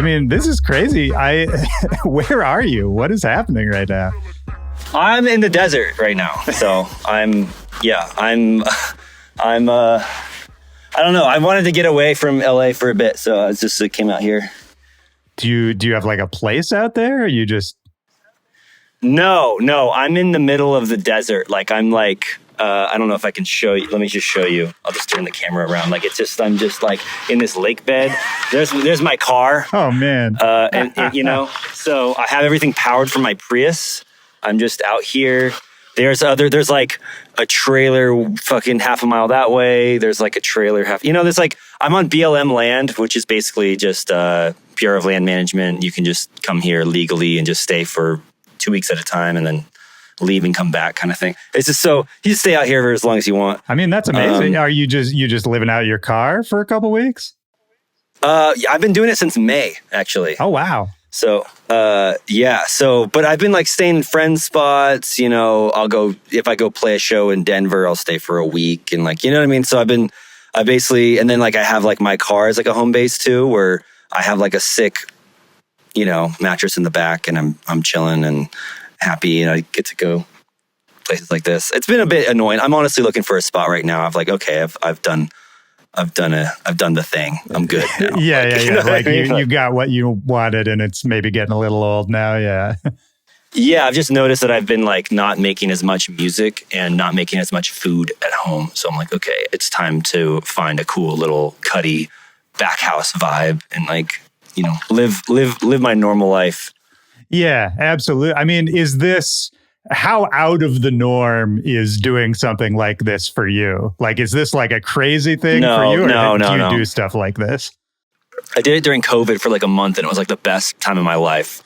mean, this is crazy. Where are you? What is happening right now? I'm in the desert right now. So I don't know. I wanted to get away from LA for a bit. So I just came out here. Do you have like a place out there? Or you just... No, I'm in the middle of the desert. Like I'm like, I don't know if I can show you. Let me just show you. I'll just turn the camera around. Like I'm just like in this lake bed. There's my car. Oh man. And you know, so I have everything powered from my Prius. I'm just out here. There's like a trailer fucking half a mile that way. There's like a trailer there's like, I'm on BLM land, which is basically just Bureau of Land Management. You can just come here legally and just stay for 2 weeks at a time and then leave and come back kind of thing. It's just so you just stay out here for as long as you want. I mean, that's amazing. Are you just living out of your car for a couple weeks? Yeah, I've been doing it since May, actually. Oh, wow. So, but I've been like staying in friends spots, you know, if I go play a show in Denver, I'll stay for a week and like, you know what I mean? So and then like I have like my car as like a home base too, where I have like a sick, you know, mattress in the back and I'm chilling and happy and I get to go places like this. It's been a bit annoying. I'm honestly looking for a spot right now. I've like, okay, I've done the thing. I'm good now. Yeah. You know like you got what you wanted and it's maybe getting a little old now. Yeah. Yeah. I've just noticed that I've been like not making as much music and not making as much food at home. So I'm like, okay, it's time to find a cool little cutty back house vibe and like, you know, live my normal life. Yeah, absolutely. I mean, how out of the norm is doing something like this for you? Like, is this like a crazy thing for you? Or do you do stuff like this? I did it during COVID for like a month and it was like the best time of my life.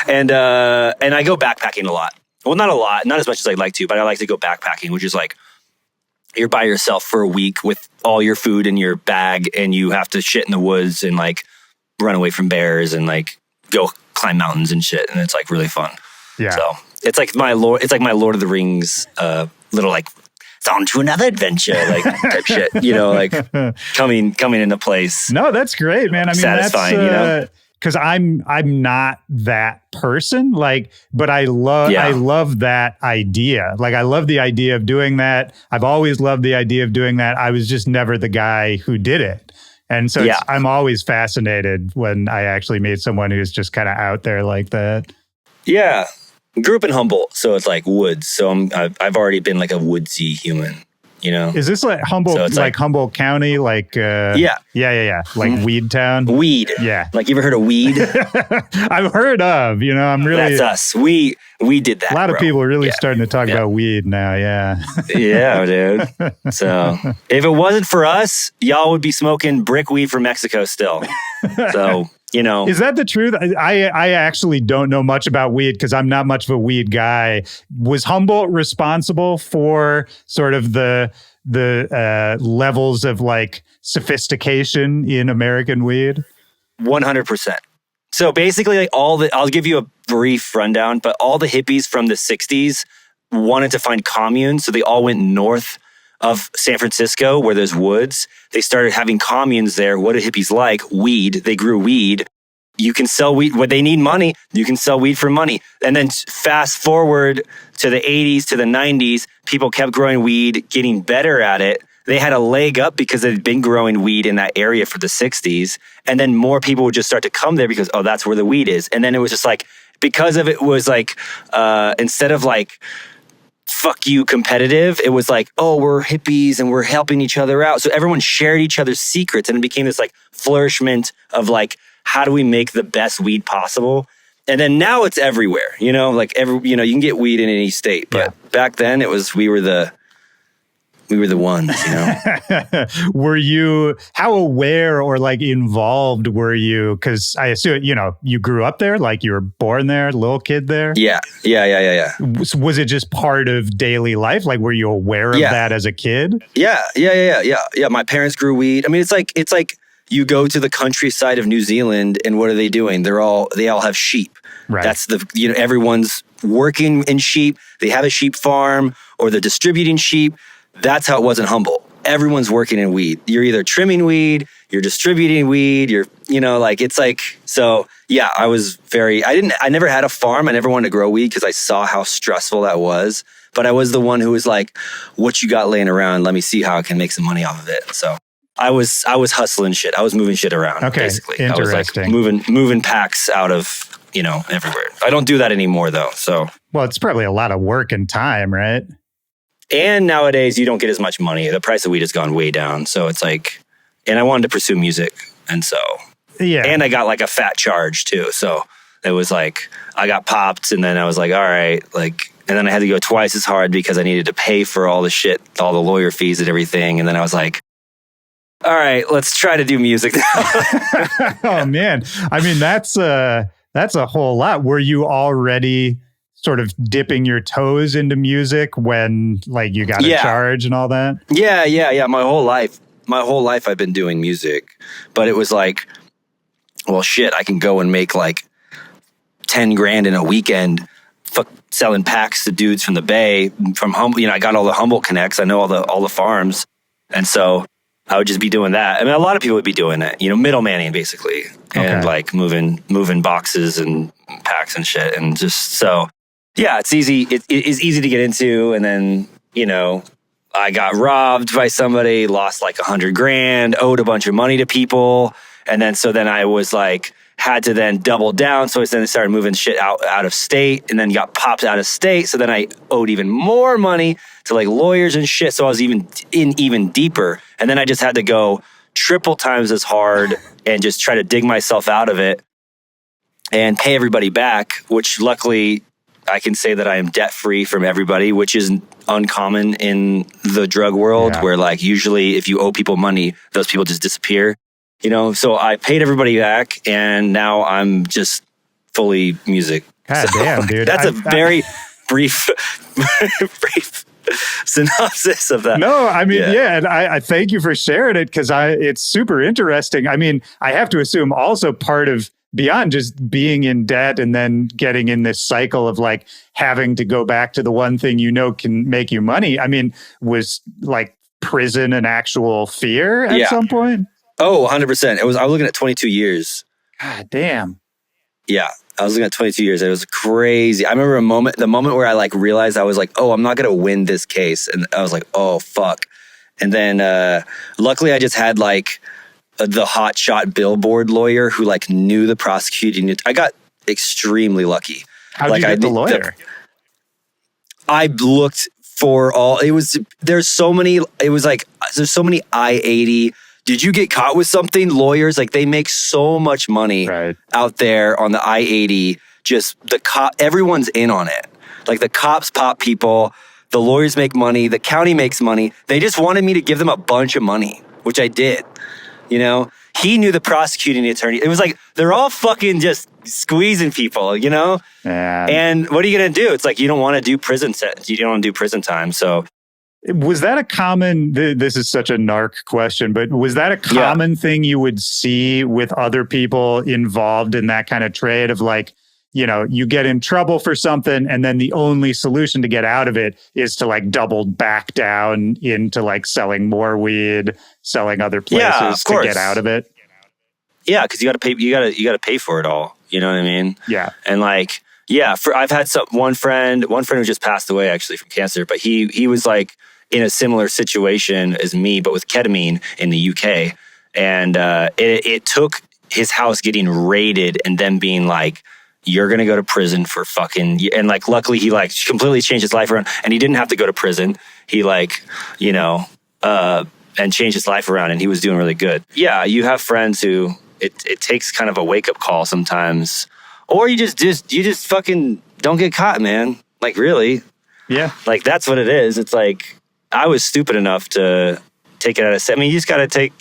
and I go backpacking a lot. Well, not a lot, not as much as I'd like to, but I like to go backpacking, which is like, you're by yourself for a week with all your food in your bag and you have to shit in the woods and like run away from bears and like go climb mountains and shit. And it's like really fun. Yeah. So it's like my Lord of the Rings, little like, it's on to another adventure, like type shit, you know, like coming into place. No, that's great, man. I mean, satisfying, you know? Because I'm not that person, like, but I love that idea. Like, I love the idea of doing that. I've always loved the idea of doing that. I was just never the guy who did it. And so I'm always fascinated when I actually meet someone who's just kind of out there like that. Yeah. Grew up in Humboldt, so it's like woods. So I've already been like a woodsy human. You know, is this like Humboldt, so like Humboldt County, like yeah, like Weed Town? Weed, yeah. Like you ever heard of weed? I've heard of. You know, I'm really that's us. We did that. A lot of people are really starting to talk about weed now. Yeah, yeah, dude. So if it wasn't for us, y'all would be smoking brick weed from Mexico still. So. You know, is that the truth? I actually don't know much about weed because I'm not much of a weed guy. Was Humboldt responsible for sort of the levels of like sophistication in American weed? 100%. So basically, like I'll give you a brief rundown, but all the hippies from the 60s wanted to find communes, so they all went north of San Francisco where there's woods. They started having communes there. What do hippies like? Weed. They grew weed. You can sell weed. When they need money, you can sell weed for money. And then fast forward to the 80s, to the 90s, people kept growing weed, getting better at it. They had a leg up because they'd been growing weed in that area for the 60s. And then more people would just start to come there because, oh, that's where the weed is. And then it was just like, because of it was like, instead of like, fuck you competitive, it was like, oh, we're hippies and we're helping each other out. So everyone shared each other's secrets and it became this like flourishment of like, how do we make the best weed possible? And then now it's everywhere, you know, like you can get weed in any state, but back then it was, we were the ones, you know. Were you, how aware or like involved were you? Because I assume, you know, you grew up there, like you were born there, little kid there. Yeah. Was it just part of daily life? Like, were you aware of that as a kid? Yeah. My parents grew weed. I mean, it's like you go to the countryside of New Zealand and what are they doing? they all have sheep. Right. That's everyone's working in sheep. They have a sheep farm or they're distributing sheep. That's how it was in Humboldt. everyone's working in weed. You're either trimming weed, you're distributing weed, it's like, so yeah, I never had a farm. I never wanted to grow weed because I saw how stressful that was. But I was the one who was like, what you got laying around? Let me see how I can make some money off of it. So I was hustling shit. I was moving shit around. Okay, basically. interesting. I was like moving packs out of, everywhere. I don't do that anymore though. So, well, it's probably a lot of work and time, right? And nowadays you don't get as much money. The price of weed has gone way down. So it's like, and I wanted to pursue music. And so, yeah. And I got like a fat charge too. So it was like, I got popped and then I was like, all right, like, and then I had to go twice as hard because I needed to pay for all the shit, all the lawyer fees and everything. And then I was like, all right, let's try to do music now. Oh man. I mean, that's a whole lot. Were you already sort of dipping your toes into music when like you got a charge and all that? Yeah. My whole life I've been doing music, but it was like, well, shit, I can go and make like 10 grand in a weekend selling packs to dudes from the Bay, from Humboldt. I got all the Humboldt connects. I know all the farms. And so I would just be doing that. I mean, a lot of people would be doing it, middlemanning basically. And like moving boxes and packs and shit. And just so, yeah, it's easy. It is easy to get into. And then, I got robbed by somebody, lost like 100 grand, owed a bunch of money to people. And then I was like, had to then double down. So then I started moving shit out of state and then got popped out of state. So then I owed even more money to like lawyers and shit. So I was even deeper. And then I just had to go triple times as hard and just try to dig myself out of it and pay everybody back, which luckily I can say that I am debt free from everybody, which is uncommon in the drug world where like usually if you owe people money, those people just disappear. So I paid everybody back and now I'm just fully music. God damn, dude. That's a very brief synopsis of that. No, I mean, and I thank you for sharing it because it's super interesting. I mean, I have to assume also part of beyond just being in debt and then getting in this cycle of like having to go back to the one thing can make you money. I mean, was like prison an actual fear at some point? Oh, 100%. I was looking at 22 years. God damn. Yeah. I was looking at 22 years. It was crazy. I remember the moment where I like realized I was like, oh, I'm not going to win this case. And I was like, oh, fuck. And then luckily I just had like the hotshot billboard lawyer who like knew the prosecuting. I got extremely lucky. How did you get the lawyer? I looked for there's so many I-80. Did you get caught with something? Lawyers, like they make so much money out there on the I-80. Just everyone's in on it. Like the cops pop people, the lawyers make money, the county makes money. They just wanted me to give them a bunch of money, which I did. He knew the prosecuting attorney. It was like, they're all fucking just squeezing people, Yeah. And what are you going to do? It's like, you don't want to do prison sentence. You don't want to do prison time. So was that a common, this is such a narc question, but was that a common thing you would see with other people involved in that kind of trade of like, you get in trouble for something and then the only solution to get out of it is to like double back down into like selling more weed, selling other places to get out of it? Yeah, because you got to pay. You got to pay for it all. You know what I mean? Yeah. And like, I've had one friend who just passed away actually from cancer, but he was like in a similar situation as me, but with ketamine in the UK, and it took his house getting raided and them being like, you're going to go to prison for fucking, and like, luckily he like completely changed his life around and he didn't have to go to prison. He like, and changed his life around and he was doing really good. Yeah. You have friends who it takes kind of a wake up call sometimes, or you just fucking don't get caught, man. Like really. Yeah. Like that's what it is. It's like, I was stupid enough to take it out of, I mean, you just got to take,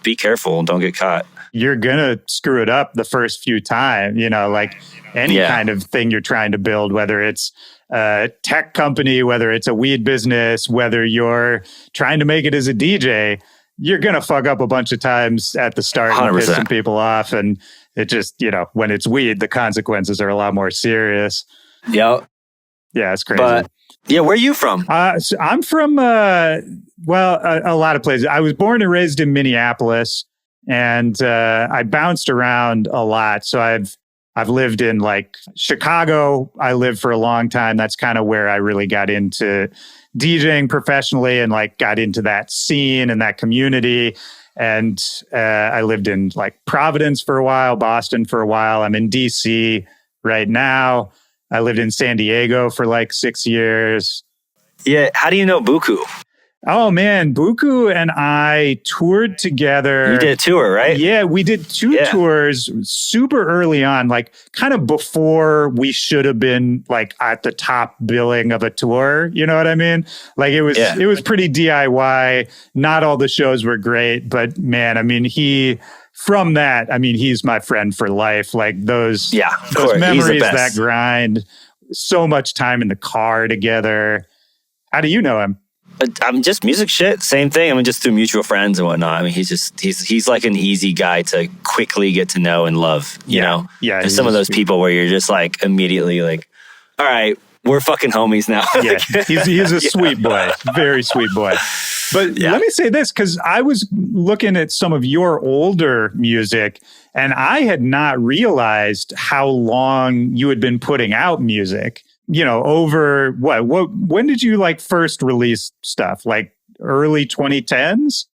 be careful and don't get caught. You're going to screw it up the first few times, like any kind of thing you're trying to build, whether it's a tech company, whether it's a weed business, whether you're trying to make it as a DJ, you're going to fuck up a bunch of times at the start 100%. And piss some people off. And it just, when it's weed, the consequences are a lot more serious. Yep. Yeah, it's crazy. But yeah, where are you from? So I'm from, a lot of places. I was born and raised in Minneapolis, and I bounced around a lot. So I've lived in like Chicago. I lived for a long time. That's kind of where I really got into DJing professionally and like got into that scene and that community. And I lived in like Providence for a while, Boston for a while. I'm in DC right now. I lived in San Diego for like 6 years. Yeah. How do you know Buku? Oh man, Buku and I toured together. You did a tour, right? Yeah, we did two tours super early on, like kind of before we should have been like at the top billing of a tour. You know what I mean? Like it was pretty DIY. Not all the shows were great, but man, I mean, he's my friend for life. Like those memories, that grind, so much time in the car together. How do you know him? I'm just music shit. Same thing. I mean, just through mutual friends and whatnot. I mean, he's like an easy guy to quickly get to know and love, you know? Yeah. There's some of those people where you're just like immediately like, all right, we're fucking homies now. Yeah. He's a sweet boy. Very sweet boy. But let me say this, because I was looking at some of your older music and I had not realized how long you had been putting out music. You know, over when did you like first release stuff? Like early 2010s?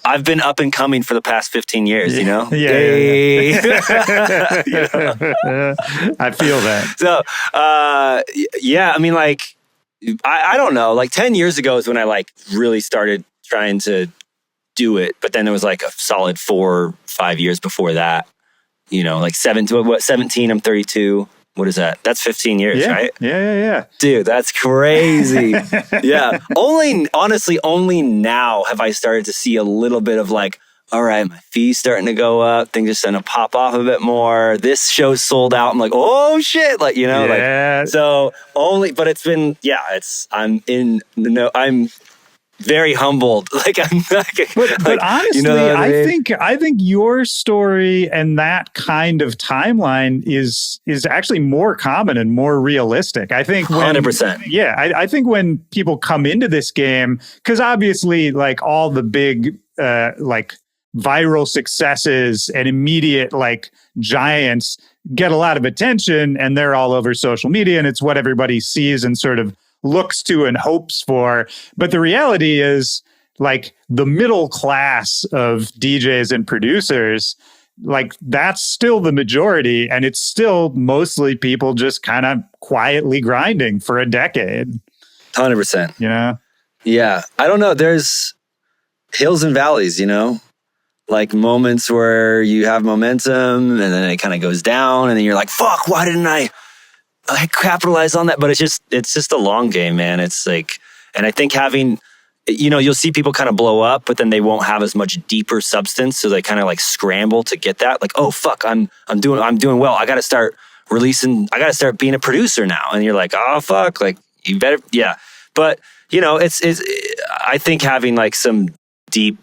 I've been up and coming for the past 15 years, you know? Yeah. I feel that. So, I mean, like, I don't know, like 10 years ago is when I like really started trying to do it. But then there was like a solid 4 or 5 years before that, you know, like 17, I'm 32. What is that? That's 15 years, right? Yeah. Dude, that's crazy. Yeah. Only now have I started to see a little bit of like, all right, my fee's starting to go up. Things are starting to pop off a bit more. This show's sold out. I'm like, oh shit. Like, you know, but it's been, I'm very humbled. Like I'm but honestly, you know I think your story and that kind of timeline is actually more common and more realistic. I think 100%. Yeah, I think when people come into this game, because obviously like all the big like viral successes and immediate like giants get a lot of attention and they're all over social media and it's what everybody sees and sort of looks to and hopes for. But the reality is like the middle class of DJs and producers, like that's still the majority. And it's still mostly people just kind of quietly grinding for a decade. 100%. You know? Yeah. I don't know. There's hills and valleys, you know? Like moments where you have momentum and then it kind of goes down and then you're like, fuck, why didn't I capitalize on that? But it's just a long game, man. It's like, and I think having, you know, you'll see people kind of blow up, but then they won't have as much deeper substance. So they kind of like scramble to get that. Like, oh fuck, I'm doing well. I got to start releasing. I got to start being a producer now. And you're like, oh fuck, like you better, yeah. But you know, it's I think having like some deep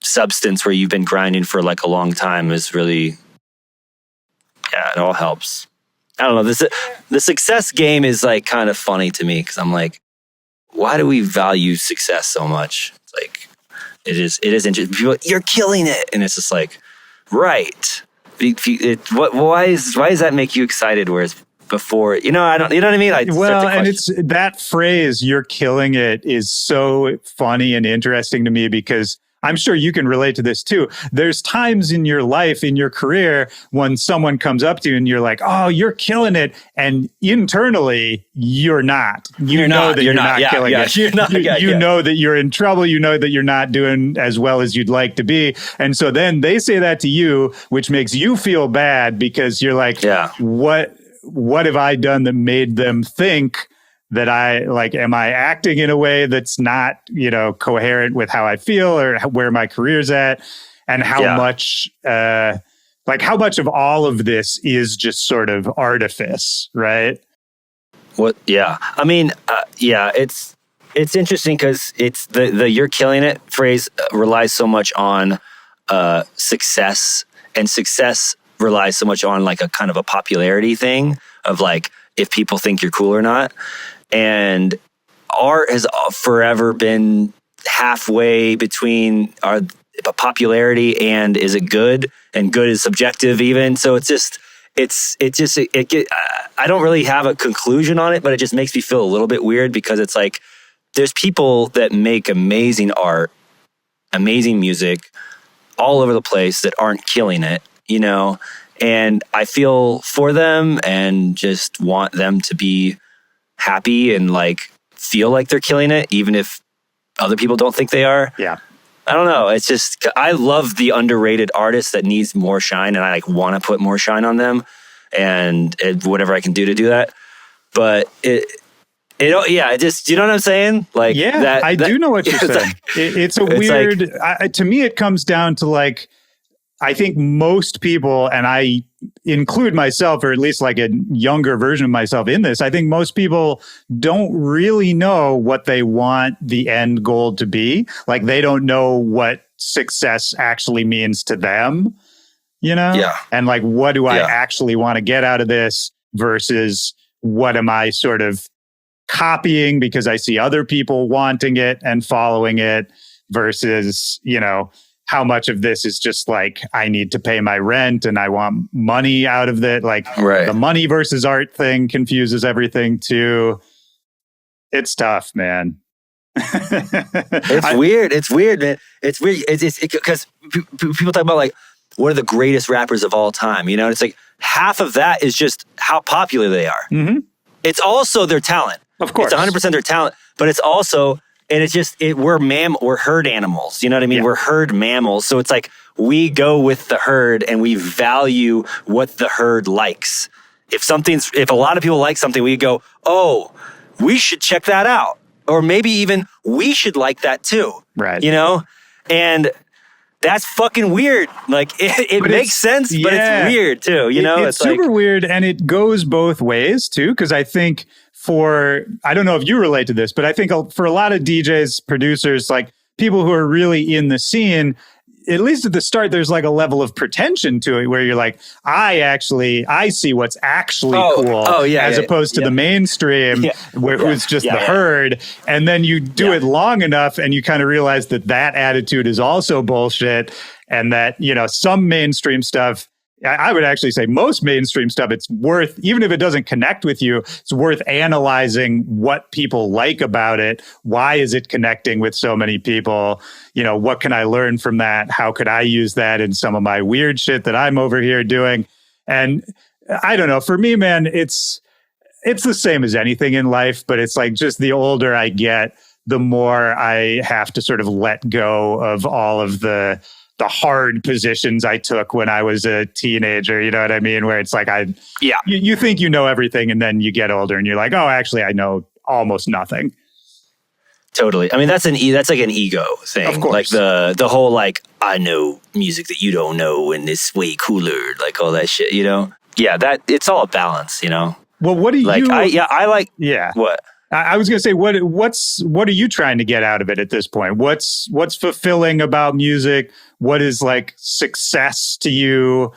substance where you've been grinding for like a long time is really, yeah, it all helps. I don't know. The success game is like kind of funny to me because I'm like, why do we value success so much? It's like, it is interesting. People, you're killing it. And it's just like, right. Why does that make you excited? Whereas before, you know what I mean? And it's that phrase, you're killing it, is so funny and interesting to me because I'm sure you can relate to this too. There's times in your life, in your career, when someone comes up to you and you're like, oh, you're killing it. And internally, you're not. You know that you're not killing it. You know that you're in trouble. You know that you're not doing as well as you'd like to be. And so then they say that to you, which makes you feel bad because you're like, what have I done that made them think that I like, am I acting in a way that's not, you know, coherent with how I feel or where my career's at, and how much of all of this is just sort of artifice, right? I mean, it's interesting because it's the you're killing it phrase relies so much on success, and success relies so much on like a kind of a popularity thing of like, if people think you're cool or not. And art has forever been halfway between our popularity and is it good, and good is subjective even. So I don't really have a conclusion on it, but it just makes me feel a little bit weird because it's like there's people that make amazing art, amazing music all over the place that aren't killing it, you know? And I feel for them and just want them to be happy and like feel like they're killing it, even if other people don't think they are. Yeah. I don't know. It's just, I love the underrated artist that needs more shine, and I like want to put more shine on them and whatever I can do to do that. But it just, you know what I'm saying? Like, yeah, I do know what you're saying. Like, it's a weird, to me, it comes down to like, I think most people, and I include myself, or at least like a younger version of myself in this, I think most people don't really know what they want the end goal to be. Like they don't know what success actually means to them, you know? Yeah. And like, what do I actually want to get out of this versus what am I sort of copying because I see other people wanting it and following it versus, you know, how much of this is just like, I need to pay my rent and I want money out of it. Like the money versus art thing confuses everything too. It's tough, man. It's weird. It's weird, man. It's weird. It's because people talk about like, what are the greatest rappers of all time? You know, it's like half of that is just how popular they are. Mm-hmm. It's also their talent. Of course. It's 100% their talent, but it's also, and it's just, we're herd animals. You know what I mean? Yeah. We're herd mammals. So it's like, we go with the herd and we value what the herd likes. If a lot of people like something, we go, oh, we should check that out. Or maybe even we should like that too. Right. You know? And that's fucking weird. Like it makes sense, but it's weird too. You know, it's super weird. And it goes both ways too. Cause I think I don't know if you relate to this, but I think for a lot of DJs, producers, like people who are really in the scene, at least at the start, there's like a level of pretension to it where you're like, I see what's actually cool as opposed to the mainstream who's just the herd. And then you do it long enough and you kind of realize that attitude is also bullshit. And that, you know, some mainstream stuff, I would actually say most mainstream stuff, it's worth, even if it doesn't connect with you, it's worth analyzing what people like about it. Why is it connecting with so many people? You know, what can I learn from that? How could I use that in some of my weird shit that I'm over here doing? And I don't know, for me, man, it's the same as anything in life, but it's like just the older I get, the more I have to sort of let go of all of the hard positions I took when I was a teenager, you know what I mean? Where it's like, you think you know everything and then you get older and you're like, oh, actually I know almost nothing. Totally. I mean, that's like an ego thing. Of course. Like the whole, like, I know music that you don't know and it's way cooler, like all that shit, you know? Yeah, it's all a balance, you know? Well, what do like, you... What? I was going to say, what are you trying to get out of it at this point? What's fulfilling about music? What is like success to you?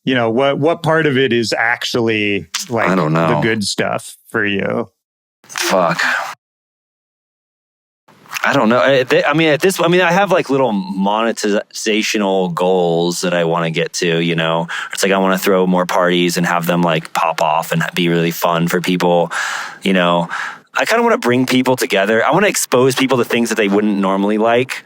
You know, what part of it is actually like the good stuff for you? Fuck. I don't know. I have like little monetizational goals that I want to get to, you know. It's like I want to throw more parties and have them like pop off and be really fun for people, you know. I kind of want to bring people together. I want to expose people to things that they wouldn't normally like,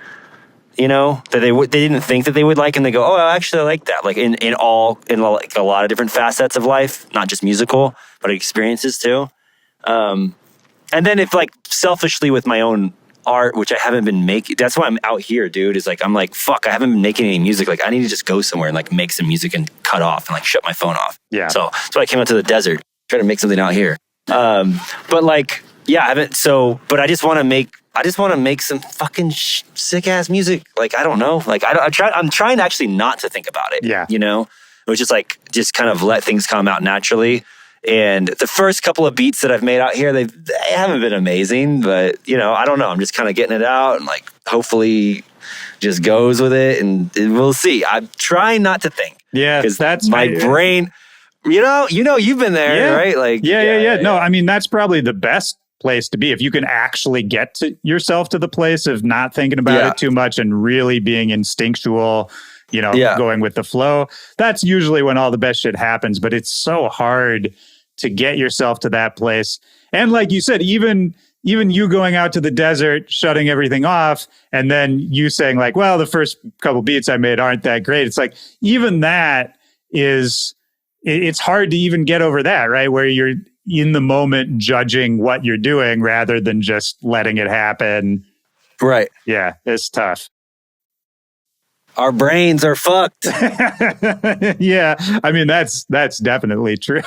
you know, that they didn't think that they would like, and they go, oh, actually I like that. Like in like a lot of different facets of life, not just musical, but experiences too. And then if like selfishly with my own art, which I haven't been making, that's why I'm out here, dude, is like, I'm like, fuck, I haven't been making any music. Like I need to just go somewhere and like make some music and cut off and like shut my phone off. Yeah. So that's why I came out to the desert, trying to make something out here. But like, yeah, I haven't. So, but I just want to make some fucking sick ass music. Like, I don't know. Like, I'm trying actually not to think about it. Yeah. You know, which is like, just kind of let things come out naturally. And the first couple of beats that I've made out here, they haven't been amazing, but you know, I don't know. I'm just kind of getting it out and like, hopefully just goes with it and we'll see. I'm trying not to think. Yeah. Because that's my brain, you know, you've been there, right? Like, yeah. No, I mean, that's probably the best place to be. If you can actually get to yourself to the place of not thinking about it too much and really being instinctual, going with the flow, that's usually when all the best shit happens. But it's so hard to get yourself to that place. And like you said, even you going out to the desert, shutting everything off, and then you saying like, well, the first couple beats I made aren't that great. It's like, even that it's hard to even get over that, right? Where you're in the moment judging what you're doing rather than just letting it happen. Right. Yeah, it's tough. Our brains are fucked. Yeah, I mean, that's definitely true.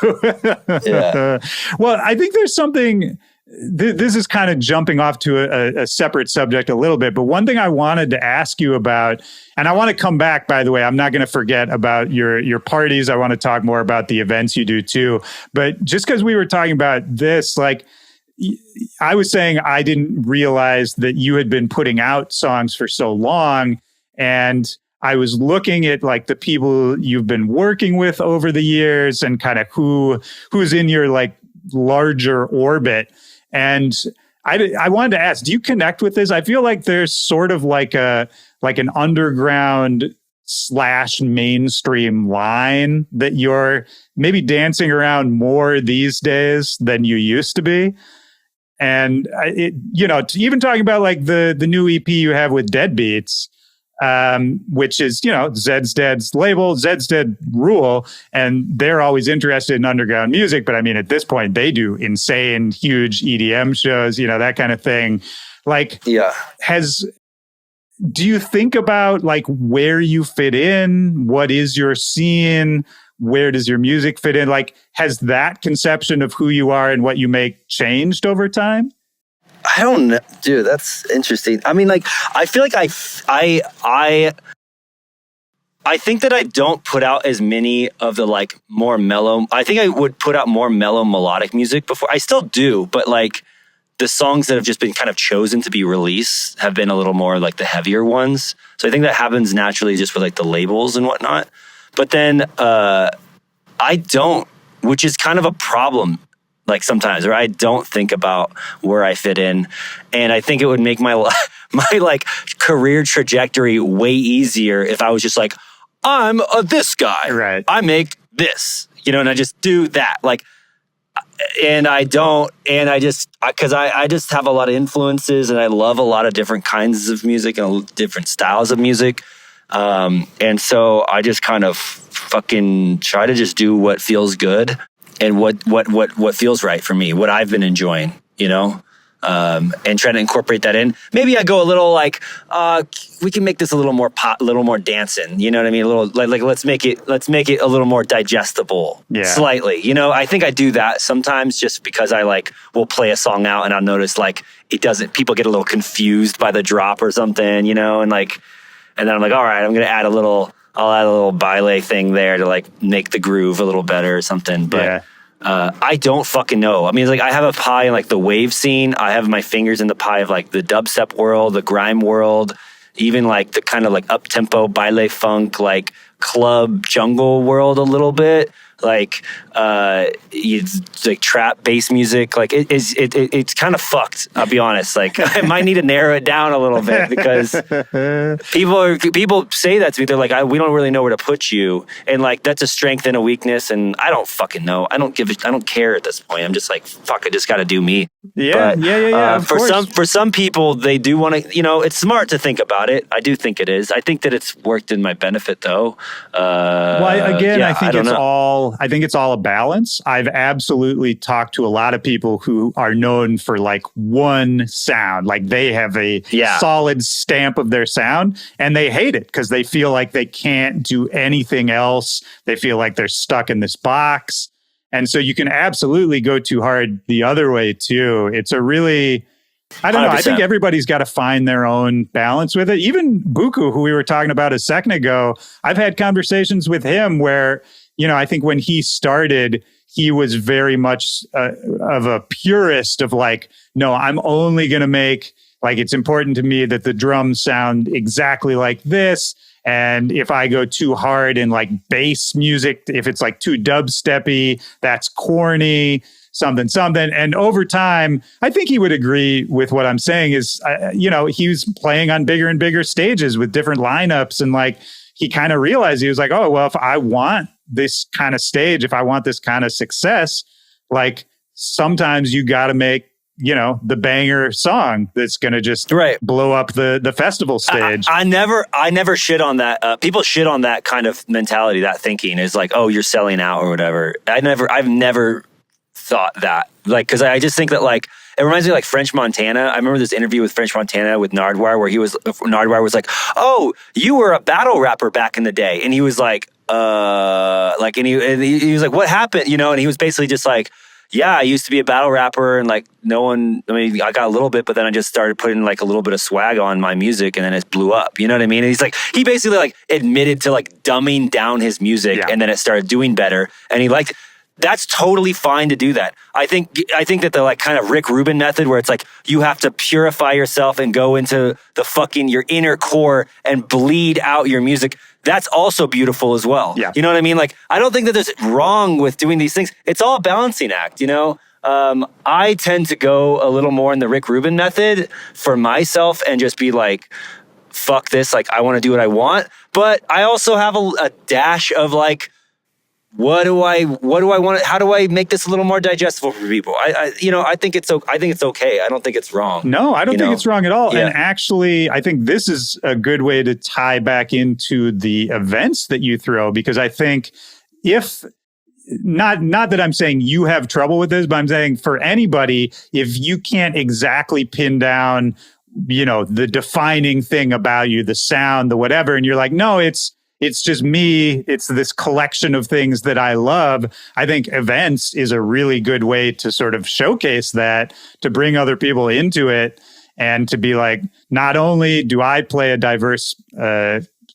Yeah. Well, I think there's something, this is kind of jumping off to a separate subject a little bit, but one thing I wanted to ask you about, and I want to come back, by the way, I'm not going to forget about your parties. I want to talk more about the events you do too. But just because we were talking about this, like, I was saying I didn't realize that you had been putting out songs for so long. And I was looking at like the people you've been working with over the years and kind of who's in your like larger orbit. And I wanted to ask, do you connect with this? I feel like there's sort of like an underground / mainstream line that you're maybe dancing around more these days than you used to be. And even talking about like the new EP you have with Deadbeats, which is, Zed's Dead's label, Zed's Dead rule. And they're always interested in underground music. But I mean, at this point, they do insane, huge EDM shows, that kind of thing. Like, do you think about like where you fit in? What is your scene? Where does your music fit in? Like, has that conception of who you are and what you make changed over time? I don't know, dude. That's interesting. I mean, like, I feel like I think that I don't put out as many of the like more mellow. I think I would put out more mellow melodic music before. I still do, but like the songs that have just been kind of chosen to be released have been a little more like the heavier ones. So I think that happens naturally just with like the labels and whatnot. But then I don't, which is kind of a problem. Like sometimes, or I don't think about where I fit in, and I think it would make my like career trajectory way easier if I was just like, I'm this guy, right? I make this, and I just do that, like, and I don't, and I just because I just have a lot of influences, and I love a lot of different kinds of music and different styles of music, and so I just kind of fucking try to just do what feels good. And what feels right for me, what I've been enjoying, and try to incorporate that in. Maybe I go a little like, we can make this a little more pop, a little more dancing. You know what I mean? A little like let's make it a little more digestible, slightly. I think I do that sometimes just because I like will play a song out and I'll notice like it doesn't. People get a little confused by the drop or something, and then I'm like, all right, I'm gonna add a little. I'll add a little baile thing there to like make the groove a little better or something. But I don't fucking know. I mean, it's like I have a pie in like the wave scene. I have my fingers in the pie of like the dubstep world, the grime world, even like the kind of like up-tempo baile funk, like club jungle world a little bit. Like it's like trap bass music. Like it's kind of fucked. I'll be honest. Like I might need to narrow it down a little bit because people say that to me. They're like, we don't really know where to put you, and like that's a strength and a weakness. And I don't fucking know. I don't care at this point. I'm just like, fuck. I just got to do me. Yeah, but, yeah. For some people, they do want to. It's smart to think about it. I do think it is. I think that it's worked in my benefit though. I think it's all a balance. I've absolutely talked to a lot of people who are known for like one sound, like they have a solid stamp of their sound, and they hate it because they feel like they can't do anything else. They feel like they're stuck in this box. And so you can absolutely go too hard the other way too. It's a really, I don't know. 100%. I think everybody's got to find their own balance with it. Even Buku, who we were talking about a second ago, I've had conversations with him where, I think when he started, he was very much of a purist of like, no, I'm only going to make, like, it's important to me that the drums sound exactly like this. And if I go too hard in like bass music, if it's like too dubsteppy, that's corny. something, something. And over time, I think he would agree with what I'm saying is, he was playing on bigger and bigger stages with different lineups. And like, he kind of realized, he was like, oh, well, if I want this kind of stage, if I want this kind of success, like sometimes you got to make, the banger song that's going to just blow up the festival stage. I never shit on that. People shit on that kind of mentality, that thinking is like, oh, you're selling out or whatever. I've never thought that, like, because I just think that, like, it reminds me of like French Montana. I remember this interview with French Montana with Nardwuar where Nardwuar was like, oh, you were a battle rapper back in the day. And he was like, and he was like, what happened? And he was basically just like, yeah, I used to be a battle rapper and like I got a little bit, but then I just started putting like a little bit of swag on my music and then it blew up. You know what I mean? And he's like, he basically like admitted to like dumbing down his music and then it started doing better. And he liked, that's totally fine to do that. I think that the like kind of Rick Rubin method where it's like you have to purify yourself and go into the fucking your inner core and bleed out your music. That's also beautiful as well. Yeah. You know what I mean? Like, I don't think that there's wrong with doing these things. It's all a balancing act, I tend to go a little more in the Rick Rubin method for myself and just be like, fuck this. Like, I want to do what I want. But I also have a dash of like, what do I want? How do I make this a little more digestible for people? I think it's okay. I don't think it's wrong. No, I don't think it's wrong at all. Yeah. And actually, I think this is a good way to tie back into the events that you throw, because I think if not that I'm saying you have trouble with this, but I'm saying for anybody, if you can't exactly pin down, the defining thing about you, the sound, the whatever, and you're like, no, it's just me. It's this collection of things that I love. I think events is a really good way to sort of showcase that, to bring other people into it and to be like, not only do I play a diverse,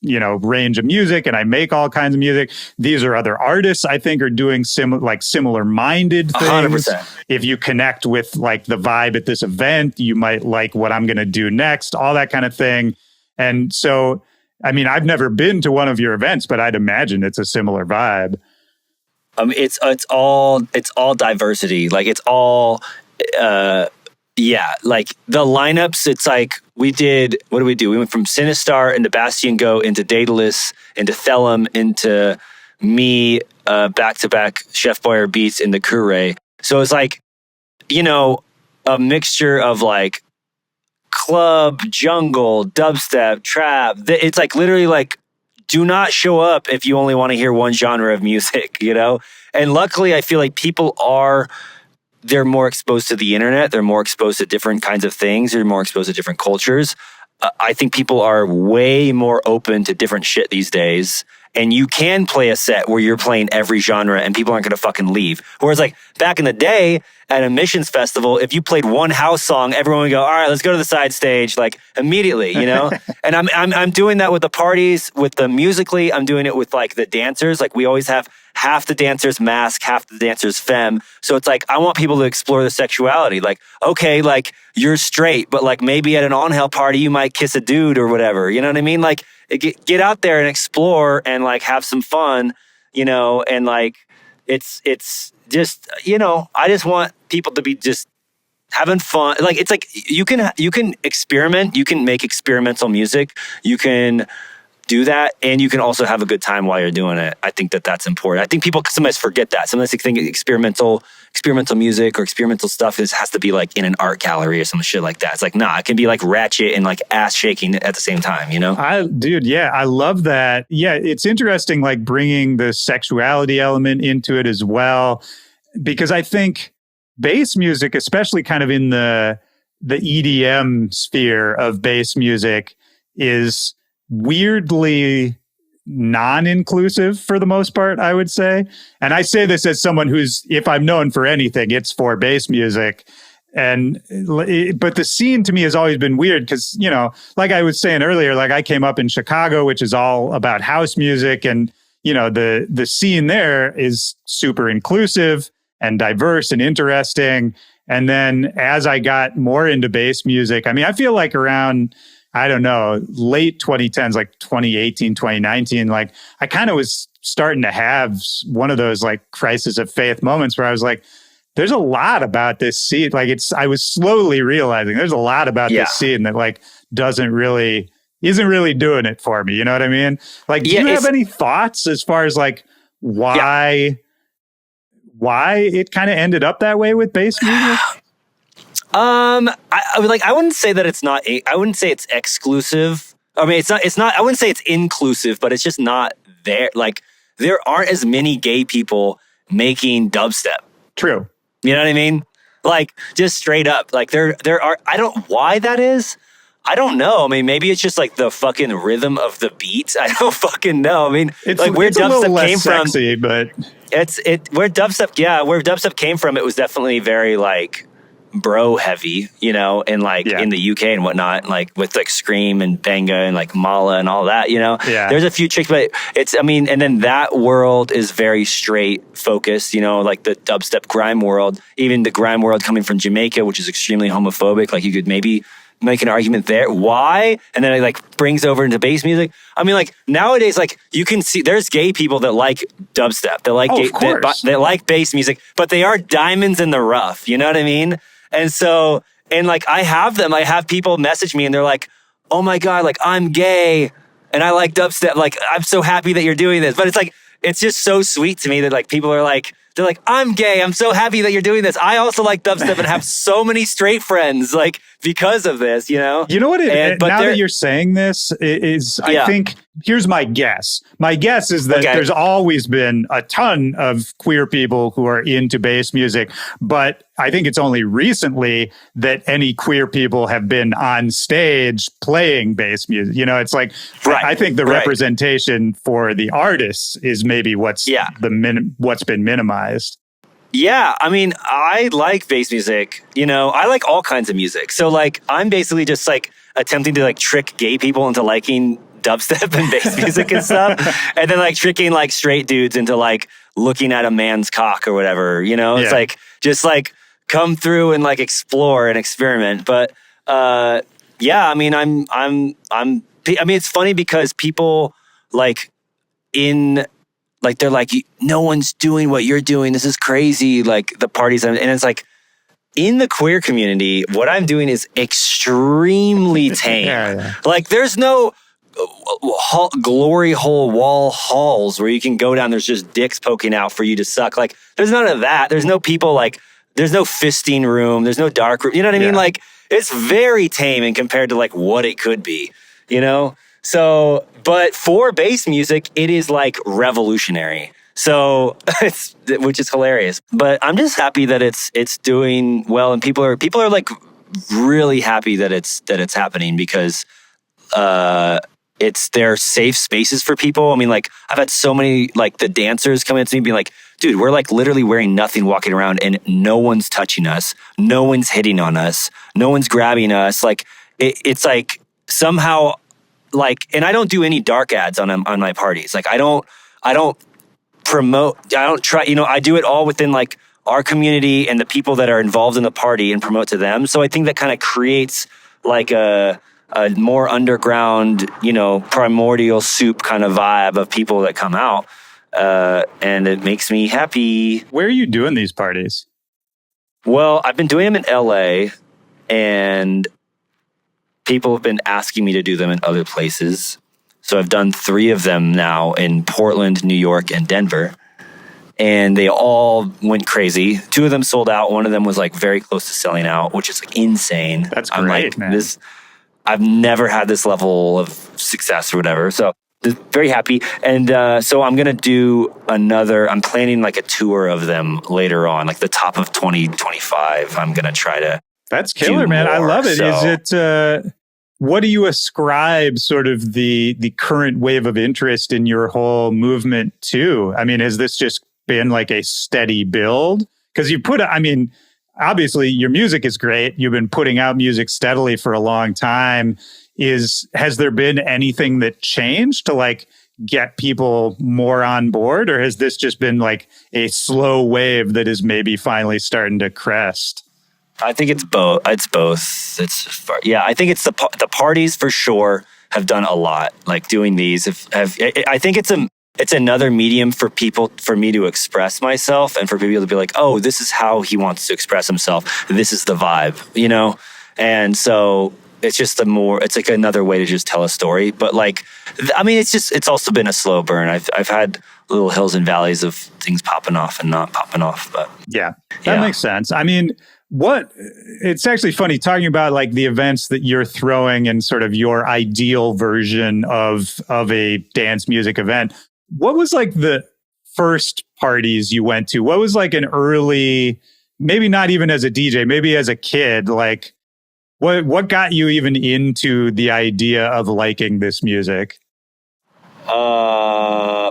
range of music and I make all kinds of music, these are other artists I think are doing similar minded things. 100%. If you connect with like the vibe at this event, you might like what I'm going to do next, all that kind of thing. And so, I mean, I've never been to one of your events, but I'd imagine it's a similar vibe. It's all diversity. Like it's all, like the lineups. It's like what did we do? We went from Sinistar into Bastion Go into Daedalus into Thelum into me, back to back Chef Boyer beats into Kure. So it's like, a mixture of like club, jungle, dubstep, trap. It's like literally like, do not show up if you only want to hear one genre of music, And luckily, I feel like they're more exposed to the internet. They're more exposed to different kinds of things. They're more exposed to different cultures. I think people are way more open to different shit these days. And you can play a set where you're playing every genre and people aren't going to fucking leave. Whereas like back in the day at a Missions festival, if you played one house song, everyone would go, all right, let's go to the side stage, like immediately, And I'm doing that with the parties, with the Musically. I'm doing it with like the dancers. Like we always have half the dancers mask, half the dancers femme. So it's like, I want people to explore the sexuality. Like, okay, like you're straight, but like maybe at an ONHELL party, you might kiss a dude or whatever. You know what I mean? Like get out there and explore and like have some fun, and like, it's just, I just want people to be just having fun. Like, it's like, you can experiment, you can make experimental music, you can do that, and you can also have a good time while you're doing it. I think that's important. I think people sometimes forget that. Sometimes they think experimental music or experimental stuff has to be like in an art gallery or some shit like that. It's like, nah, it can be like ratchet and like ass shaking at the same time, I love that. Yeah, it's interesting, like bringing the sexuality element into it as well, because I think bass music, especially kind of in the EDM sphere of bass music, is weirdly non-inclusive for the most part, I would say. And I say this as someone who's, if I'm known for anything, it's for bass music. But the scene to me has always been weird because, like I was saying earlier, like I came up in Chicago, which is all about house music. And, the scene there is super inclusive and diverse and interesting. And then as I got more into bass music, I mean, I feel like around, I don't know, late 2010s, like 2018, 2019, like I kind of was starting to have one of those like crisis of faith moments where I was like, there's a lot about this scene. Like I was slowly realizing there's a lot about this scene that like isn't really doing it for me. You know what I mean? Like, do you have any thoughts as far as like why it kind of ended up that way with bass music? I wouldn't say that it's not. I wouldn't say it's exclusive. I mean, it's not. I wouldn't say it's inclusive, but it's just not there. Like, there aren't as many gay people making dubstep. True. You know what I mean? Like, just straight up. Like, there are. I don't. Why that is? I don't know. I mean, maybe it's just like the fucking rhythm of the beat. I don't fucking know. I mean, it's like where dubstep came sexy, from. But where dubstep came from. It was definitely very like bro heavy, you know, and like in the UK and whatnot, like with like Scream and Benga and like Mala and all that, you know. Yeah. There's a few tricks, but and then that world is very straight focused, you know, like the dubstep grime world, even the grime world coming from Jamaica, which is extremely homophobic. Like you could maybe make an argument there. Why? And then it like brings over into bass music. I mean, like nowadays, like you can see there's gay people that like dubstep, that like that like bass music, but they are diamonds in the rough. You know what I mean? And so, and like I have people message me and they're like, oh my God, like I'm gay and I like dubstep. Like, I'm so happy that you're doing this. But it's like, it's just so sweet to me that like people are like, they're like, I'm gay. I'm so happy that you're doing this. I also like dubstep and have so many straight friends, like because of this, you know? You know what? Now that you're saying this I think here's my guess. My guess is that there's always been a ton of queer people who are into bass music, but I think it's only recently that any queer people have been on stage playing bass music. You know, it's like, I think the representation for the artists is maybe what's been minimized. Yeah, I mean, I like bass music, you know, I like all kinds of music. So like, I'm basically just like attempting to like trick gay people into liking dubstep and bass music and stuff. And then like tricking like straight dudes into like looking at a man's cock or whatever, you know, it's like, just like come through and like explore and experiment. But I mean, I mean, it's funny because people like like, they're like, no one's doing what you're doing. This is crazy. Like the parties. And it's like in the queer community, what I'm doing is extremely tame. Like there's no glory hole wall halls where you can go down. There's just dicks poking out for you to suck. Like there's none of that. There's no people like, there's no fisting room. There's no dark room. You know what I mean? Like it's very tame and compared to like what it could be, you know? So, but for bass music, it is like revolutionary. So which is hilarious. But I'm just happy that it's doing well, and people are like really happy that it's happening because they're safe spaces for people. I mean, like I've had so many like the dancers come in to me being like, dude, we're like literally wearing nothing walking around and no one's touching us, no one's hitting on us, no one's grabbing us. Like it's like somehow. Like, and I don't do any dark ads on my parties. Like, I don't promote, I don't try, you know, I do it all within like our community and the people that are involved in the party and promote to them. So I think that kind of creates like a more underground, you know, primordial soup kind of vibe of people that come out. And it makes me happy. Where are you doing these parties? Well, I've been doing them in LA and people have been asking me to do them in other places. So I've done 3 of them now in Portland, New York, and Denver. And they all went crazy. 2 of them sold out. 1 of them was like very close to selling out, which is like insane. That's great, like, man. I've never had this level of success or whatever. So very happy. And so I'm going to do I'm planning like a tour of them later on, like the top of 2025. I'm going to try to. That's killer, man. I love it. So, is it, what do you ascribe sort of the current wave of interest in your whole movement to? I mean, has this just been like a steady build? Because obviously your music is great. You've been putting out music steadily for a long time. Has there been anything that changed to like get people more on board? Or has this just been like a slow wave that is maybe finally starting to crest? I think it's both. I think it's the parties for sure have done a lot. Like doing these I think it's it's another medium for me to express myself and for people to be like, oh, this is how he wants to express himself. This is the vibe, you know? And so it's just it's like another way to just tell a story. But like, I mean, it's also been a slow burn. I've had little hills and valleys of things popping off and not popping off, but yeah, that makes sense. I mean, it's actually funny talking about like the events that you're throwing and sort of your ideal version of a dance music event. What was like the first parties you went to? What was like an early, maybe not even as a DJ, maybe as a kid, like what got you even into the idea of liking this music?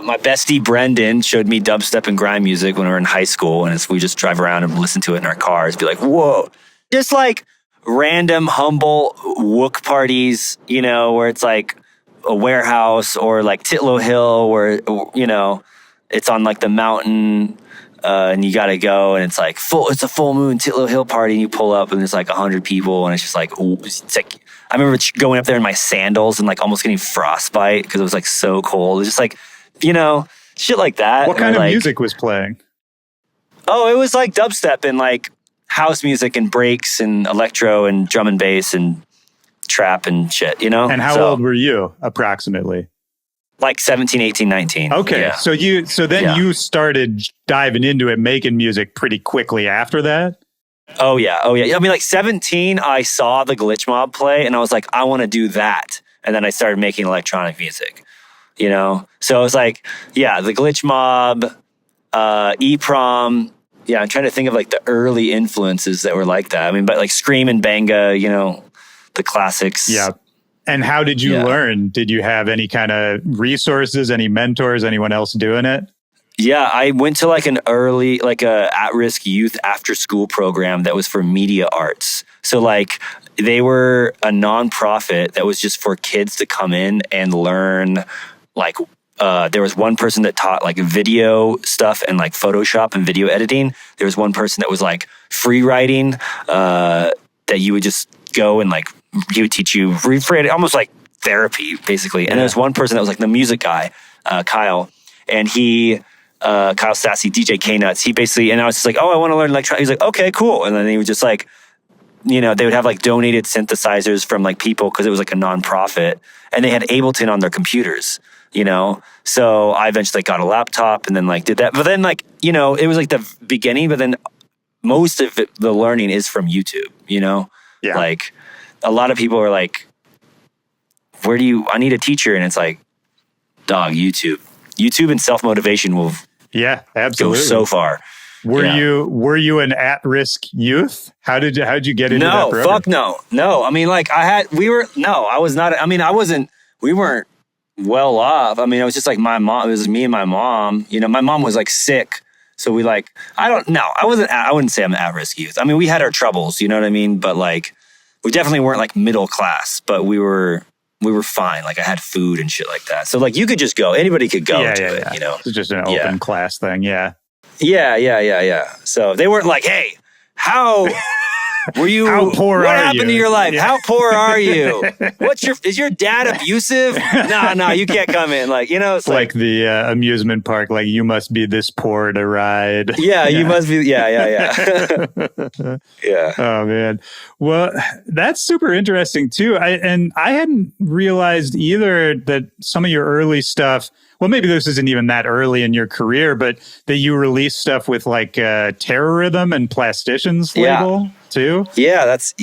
My bestie Brendan showed me dubstep and grime music when we were in high school, and we just drive around and listen to it in our cars, be like, whoa. Just like random, humble wook parties, you know, where it's like a warehouse, or like Titlow Hill, where, you know, it's on like the mountain, and you gotta go, and it's a full moon Titlow Hill party, and you pull up and there's like 100 people, and it's just like, ooh, it's like, I remember going up there in my sandals and like almost getting frostbite because it was like so cold. It was just like, you know, shit like that. What kind of music was playing? Oh, it was like dubstep and like house music and breaks and electro and drum and bass and trap and shit, you know? And how old were you approximately? Like 17, 18, 19. Okay. Yeah. So then you started diving into it, making music pretty quickly after that? Oh yeah. I mean, like 17, I saw the Glitch Mob play and I was like, I want to do that. And then I started making electronic music, you know? So it was like, yeah, the Glitch Mob, EPROM. Yeah, I'm trying to think of like the early influences that were like that. I mean, but like Scream and Banga, you know, the classics. Yeah. And how did you learn? Did you have any kind of resources, any mentors, anyone else doing it? Yeah, I went to like a at-risk youth after-school program that was for media arts. So like they were a nonprofit that was just for kids to come in and learn. Like there was one person that taught like video stuff and like Photoshop and video editing. There was one person that was like free writing that you would just go and like he would teach you free, almost like therapy basically. And there was one person that was like the music guy, Kyle, and Kyle Sassy, DJ K-Nuts, he basically, and I was just like, oh, I want to learn electronic. He's like, okay, cool. And then he would just like, you know, they would have like donated synthesizers from like people because it was like a nonprofit, and they had Ableton on their computers, you know? So I eventually got a laptop and then like did that. But then like, you know, it was like the beginning, but then most of it, the learning is from YouTube, you know? Yeah. Like a lot of people are like, I need a teacher. And it's like, dog, YouTube and self-motivation will absolutely go so far. Were you an at-risk youth? How did you get into that program? Fuck no. I mean, like we weren't well off. I mean, it was just like my mom, it was me and my mom, you know, my mom was like sick. So we like, I wouldn't say I'm an at-risk youth. I mean, we had our troubles, you know what I mean? But like, we definitely weren't like middle class, but we were fine. Like I had food and shit like that. So like you could just go, anybody could go to it, you know? It's just an open class thing. Yeah. Yeah. So they weren't like, hey, how were you? How poor what are happened you? to your life? Yeah. How poor are you? Is your dad abusive? No, you can't come in. Like, you know, it's like the amusement park, like you must be this poor to ride. Yeah, you must be. Yeah. Yeah. Oh man. Well, that's super interesting too. I hadn't realized either that some of your early stuff, well, maybe this isn't even that early in your career, but that you released stuff with like Terror Rhythm and Plastician's label too. Yeah, that's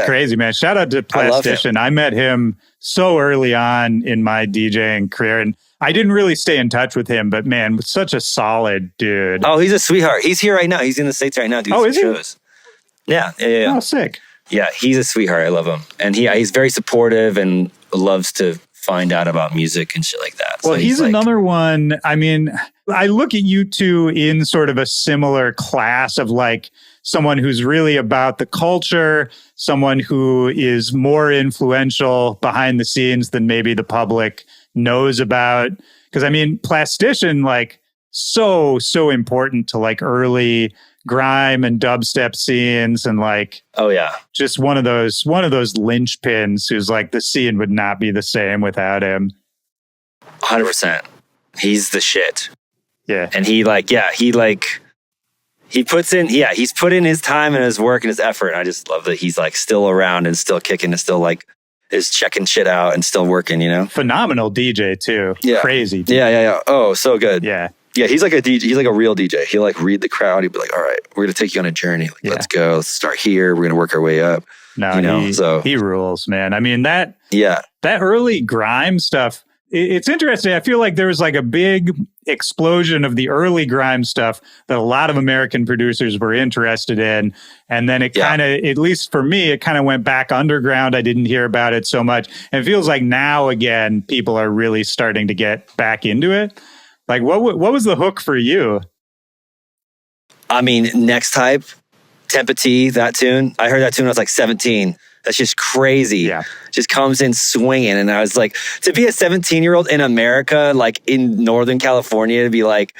crazy, man. Shout out to Plastician. I met him so early on in my DJing career, and I didn't really stay in touch with him, but man, such a solid dude. Oh, he's a sweetheart. He's here right now. He's in the States right now doing some shows. Yeah. Oh, sick. Yeah, he's a sweetheart. I love him. And he's very supportive and loves to find out about music and shit like that. Well, so he's like, another one. I mean, I look at you two in sort of a similar class of like someone who's really about the culture, someone who is more influential behind the scenes than maybe the public knows about. Because I mean, Plastician, like so important to like early grime and dubstep scenes, and like, oh yeah, just one of those linchpins who's like the scene would not be the same without him. 100%. He's the shit. Yeah. And he's put in his time and his work and his effort. And I just love that he's like still around and still kicking and still like is checking shit out and still working, you know? Phenomenal DJ too. Yeah. Crazy. Yeah. Oh, so good. Yeah. Yeah, he's like a DJ. He's like a real DJ. He'll like read the crowd. He'd be like, all right, we're going to take you on a journey. Like, let's go. Let's start here. We're going to work our way up. No, you know, he rules, man. I mean, that early grime stuff, it's interesting. I feel like there was like a big explosion of the early grime stuff that a lot of American producers were interested in. And then it kind of, at least for me, it kind of went back underground. I didn't hear about it so much. And it feels like now, again, people are really starting to get back into it. Like, what was the hook for you? I mean, Next Type, Tempati, that tune. I heard that tune when I was like 17. That's just crazy. Yeah. Just comes in swinging. And I was like, to be a 17-year-old in America, like in Northern California, to be like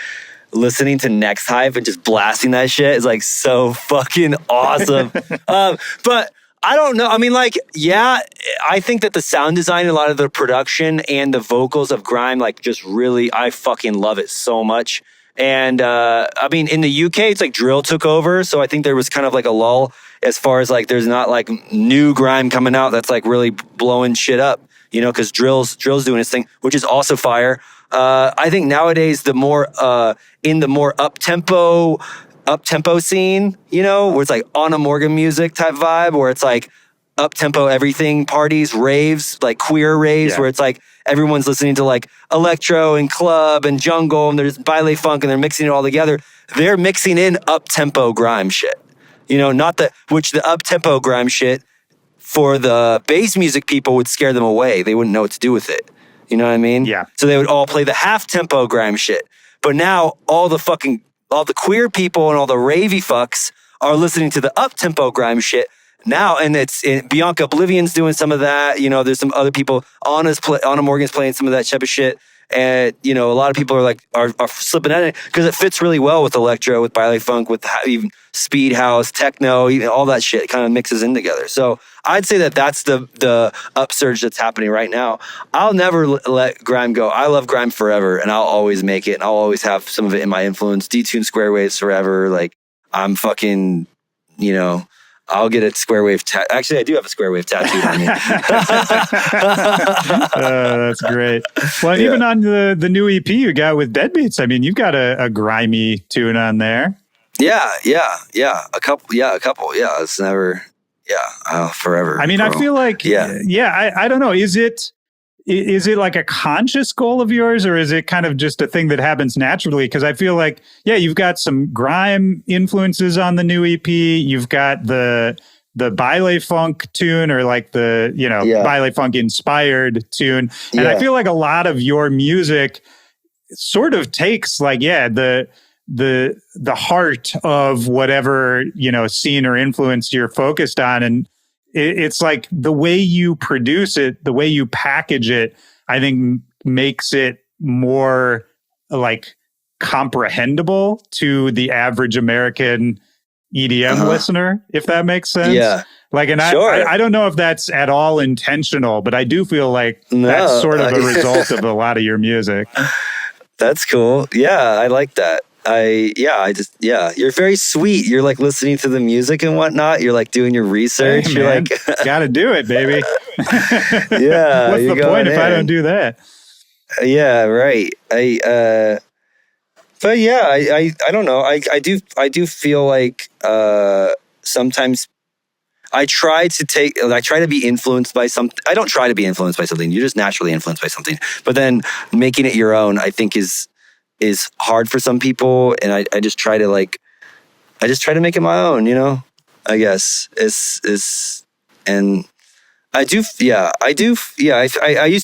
listening to Next Type and just blasting that shit is like so fucking awesome. But I don't know. I mean, like, yeah, I think that the sound design, a lot of the production and the vocals of grime, like just really, I fucking love it so much. And I mean, in the UK, it's like drill took over. So I think there was kind of like a lull as far as like there's not like new grime coming out that's like really blowing shit up, you know, because drill's doing its thing, which is also fire. I think nowadays the more in the more up tempo scene, you know, where it's like Anna Morgan music type vibe, where it's like up tempo everything, parties, raves, like queer raves, where it's like everyone's listening to like electro and club and jungle and there's baile funk and they're mixing it all together. They're mixing in up tempo grime shit, you know, which the up tempo grime shit for the bass music people would scare them away. They wouldn't know what to do with it. You know what I mean? Yeah. So they would all play the half tempo grime shit. But now all the queer people and all the ravey fucks are listening to the up-tempo grime shit now. And Bianca Oblivion's doing some of that. You know, there's some other people. Anna Morgan's playing some of that type of shit. And, you know, a lot of people are slipping at it because it fits really well with electro, with baile funk, with even speed house, techno, even all that shit kind of mixes in together. So I'd say that's the upsurge that's happening right now. I'll never let grime go. I love grime forever, and I'll always make it, and I'll always have some of it in my influence. Detune Square Waves forever. Like, I'm fucking, you know, I'll get a square wave Actually, I do have a square wave tattoo on me. That's great. Well, even on the new EP you got with Deadbeats, I mean, you've got a grimy tune on there. Yeah. A couple. Yeah, it's never. Yeah, forever. I mean, bro. I feel like. I don't know. Is it like a conscious goal of yours, or is it kind of just a thing that happens naturally? Because I feel like, you've got some grime influences on the new EP. You've got the baile funk tune, or like the, baile funk inspired tune. And I feel like a lot of your music sort of takes like, the heart of whatever, scene or influence you're focused on. And it's like the way you produce it, the way you package it, I think makes it more like comprehensible to the average American EDM listener, if that makes sense. Yeah. Like, and sure. I don't know if that's at all intentional, but I do feel like that's sort of a result of a lot of your music. That's cool. Yeah, I like that. You're very sweet. You're like listening to the music and whatnot. You're like doing your research. Hey, you're man, like, gotta do it, baby. Yeah. What's the point if I don't do that? Yeah, right. I don't know. I do feel like sometimes I try to be influenced by something. I don't try to be influenced by something. You're just naturally influenced by something. But then making it your own, I think is hard for some people. And I just try to make it my own, I guess and I used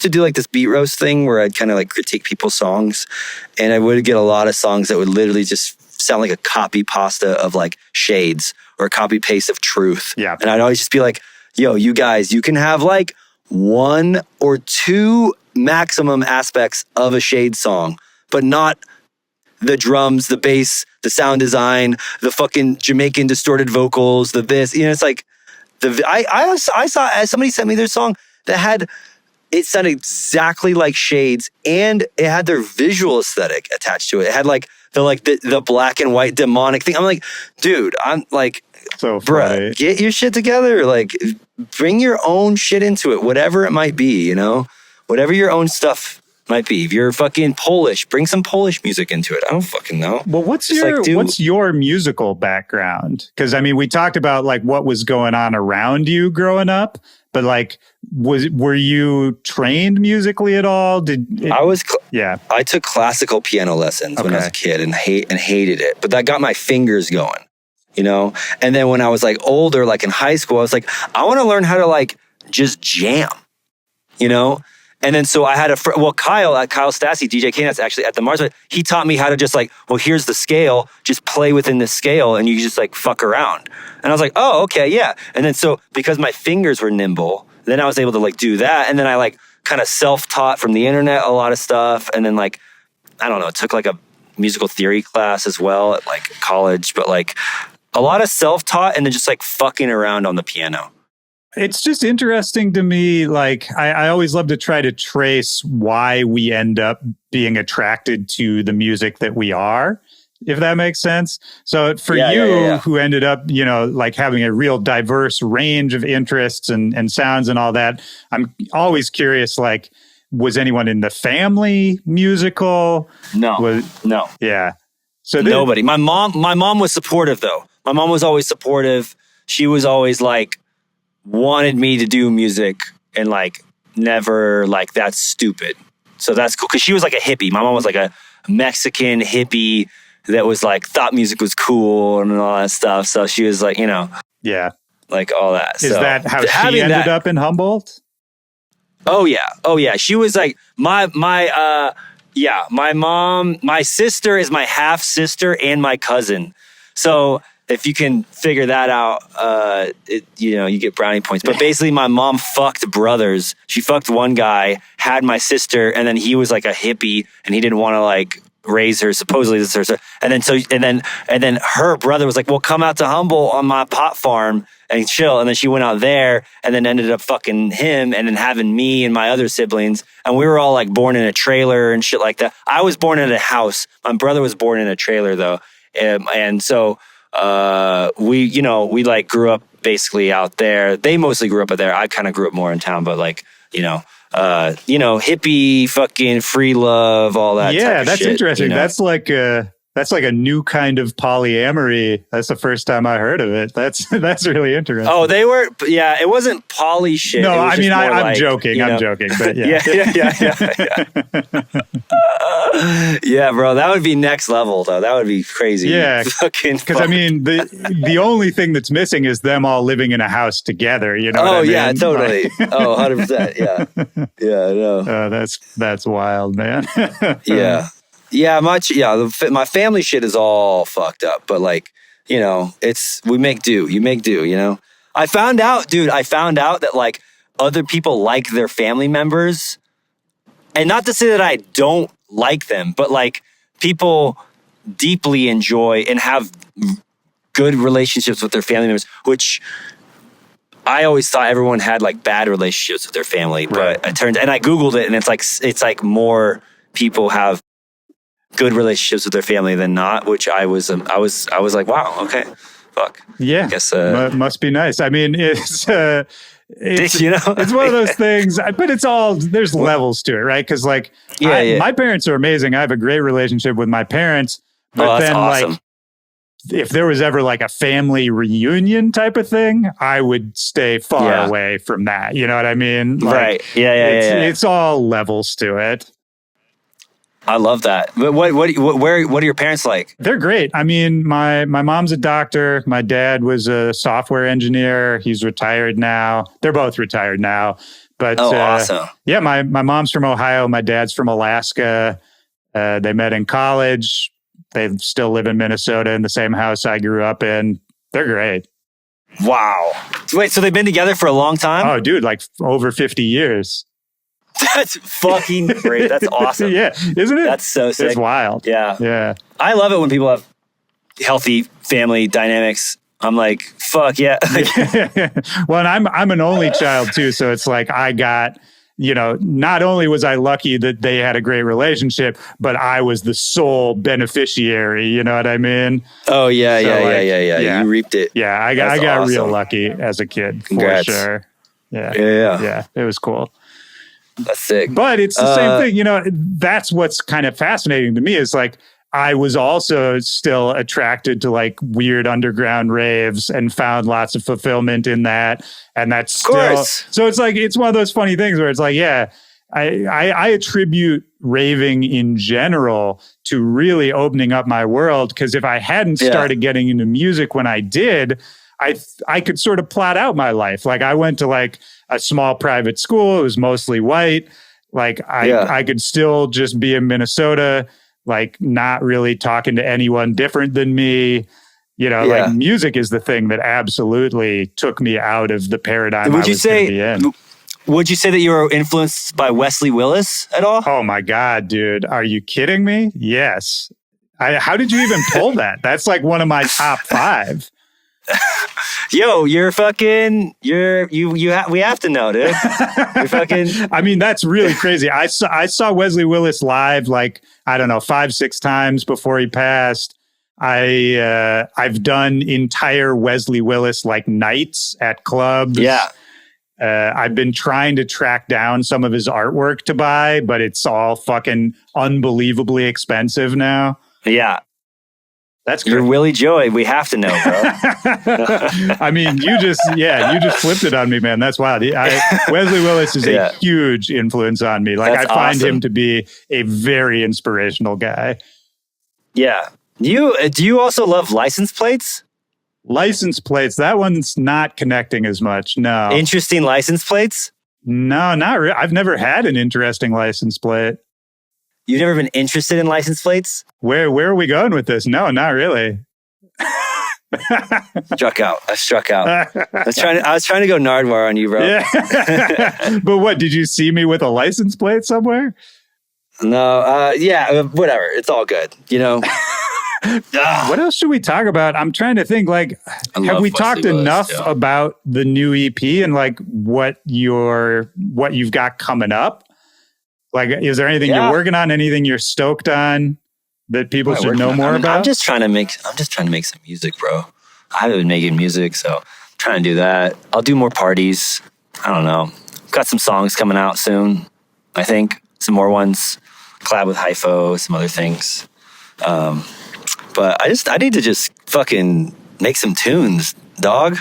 to do like this beat roast thing where I'd kind of like critique people's songs, and I would get a lot of songs that would literally just sound like a copy pasta of like Shades or a copy paste of Truth. Yeah. And I'd always just be like, yo, you guys, you can have like one or two maximum aspects of a Shades song, but not the drums, the bass, the sound design, the fucking Jamaican distorted vocals, it's like I saw somebody sent me their song that had it sounded exactly like Shades, and it had their visual aesthetic attached to it. It had like the black and white demonic thing. I'm like, dude, I'm like, so funny. Bruh, get your shit together. Like, bring your own shit into it, whatever it might be, you know? Whatever your own stuff might be. If you're fucking Polish, bring some Polish music into it. I don't fucking know. Well, what's your musical background? Because I mean, we talked about like what was going on around you growing up, but like, were you trained musically at all? I took classical piano lessons when I was a kid and hated it, but that got my fingers going, you know? And then when I was like older, like in high school, I was like, I want to learn how to like just jam, you know? And then so I had Kyle Stassi, DJ K, that's actually at the Mars, he taught me how to just like, well, here's the scale, just play within the scale and you just like fuck around. And I was like, oh, okay, yeah. And then so because my fingers were nimble, then I was able to like do that. And then I like kind of self-taught from the internet a lot of stuff. And then like, I don't know, took like a musical theory class as well at like college, but like a lot of self-taught and then just like fucking around on the piano. It's just interesting to me. Like, I always love to try to trace why we end up being attracted to the music that we are, if that makes sense. So for you, who ended up, you know, like having a real diverse range of interests and sounds and all that, I'm always curious, like, was anyone in the family musical? No. Yeah. So nobody. My mom was supportive though. My mom was always supportive. She was always like, wanted me to do music and like never like that's stupid. So that's cool. Cause she was like a hippie. My mom was like a Mexican hippie that was like thought music was cool and all that stuff. So she was like, you know, like all that. Is that how she ended up in Humboldt? Oh yeah. She was like my mom, my sister is my half sister and my cousin. So if you can figure that out, you know, you get brownie points. But basically, my mom fucked brothers. She fucked one guy, had my sister, and then he was like a hippie, and he didn't want to like raise her. Supposedly, this is her. And then her brother was like, "Well, come out to Humboldt on my pot farm and chill." And then she went out there, and then ended up fucking him, and then having me and my other siblings. And we were all like born in a trailer and shit like that. I was born in a house. My brother was born in a trailer though, and so. We like grew up basically out there. They mostly grew up out there. I kind of grew up more in town, but like, hippie, fucking free love, all that. Yeah, type of that's shit, interesting. You know? That's like a new kind of polyamory. That's the first time I heard of it. That's really interesting. Oh, it wasn't poly shit. No, I mean, I'm joking. I'm joking, but yeah. Yeah, bro, that would be next level though. That would be crazy. Yeah, because I mean, the only thing that's missing is them all living in a house together. You know? Oh what I yeah, mean? totally. 100%. Yeah, I know. Oh, that's wild, man. My family shit is all fucked up, but like, you know, we make do. You make do. You know, I found out that like other people like their family members, and not to say that I don't like them, but like people deeply enjoy and have good relationships with their family members, which I always thought everyone had like bad relationships with their family, but it turns, and I Googled it and it's like more people have good relationships with their family than not, which I was like, wow, okay, fuck. Yeah. I guess, must be nice. I mean, it's you know, it's one of those things, but there's levels to it, right? Because like, my parents are amazing. I have a great relationship with my parents, but then awesome. Like, if there was ever like a family reunion type of thing, I would stay far away from that. You know what I mean? Like, right. Yeah. It's all levels to it. I love that. But what are your parents like? They're great. I mean, my mom's a doctor. My dad was a software engineer. He's retired now. They're both retired now. But awesome. Yeah, my mom's from Ohio. My dad's from Alaska. They met in college. They still live in Minnesota in the same house I grew up in. They're great. Wow. Wait, so they've been together for a long time? Oh, dude, like over 50 years. That's fucking great. That's awesome. Yeah, isn't it? That's so sick. It's wild. Yeah. I love it when people have healthy family dynamics. I'm like, fuck yeah. Well, and I'm an only child too, so it's like I got, not only was I lucky that they had a great relationship, but I was the sole beneficiary. You know what I mean? Oh yeah, so yeah. You reaped it. Yeah, I got awesome. Real lucky as a kid. Congrats. For sure. Yeah. It was cool. That's sick. But it's the same thing. That's what's kind of fascinating to me is like, I was also still attracted to like weird underground raves and found lots of fulfillment in that. And that's still, so it's like, it's one of those funny things where it's like, I attribute raving in general to really opening up my world. Cause if I hadn't started getting into music when I did, I could sort of plot out my life. Like I went to like a small private school. It was mostly white. Like I could still just be in Minnesota, like not really talking to anyone different than me. Like music is the thing that absolutely took me out of the paradigm I was going to be in. Would you say that you were influenced by Wesley Willis at all? Oh my God, dude. Are you kidding me? Yes. How did you even pull that? That's like one of my top 5. Yo, we have to know, dude. You're fucking. I mean, that's really crazy. I saw Wesley Willis live, like, I don't know, 5-6 times before he passed. I've done entire Wesley Willis like nights at clubs. Yeah. I've been trying to track down some of his artwork to buy, but it's all fucking unbelievably expensive now. Yeah. That's great. You're Willy Joy. We have to know, bro. I mean, you just flipped it on me, man. That's wild. Wesley Willis is a huge influence on me. Like, that's I find him to be a very inspirational guy. Yeah. Do you also love license plates? License plates. That one's not connecting as much. No. Interesting license plates? No, not really. I've never had an interesting license plate. You've never been interested in license plates? Where are we going with this? No, not really. I struck out. I was trying to go Nardwar on you, bro. Yeah. But what, did you see me with a license plate somewhere? No. Whatever. It's all good. What else should we talk about? I'm trying to think, like, have we talked enough about the new EP and like what you've got coming up? Like, is there anything you're working on? Anything you're stoked on that people should know more about? I'm just trying to make some music, bro. I haven't been making music, so I'm trying to do that. I'll do more parties. I don't know. Got some songs coming out soon. I think some more ones. Collab with Hypho, some other things. But I need to just fucking make some tunes, dog.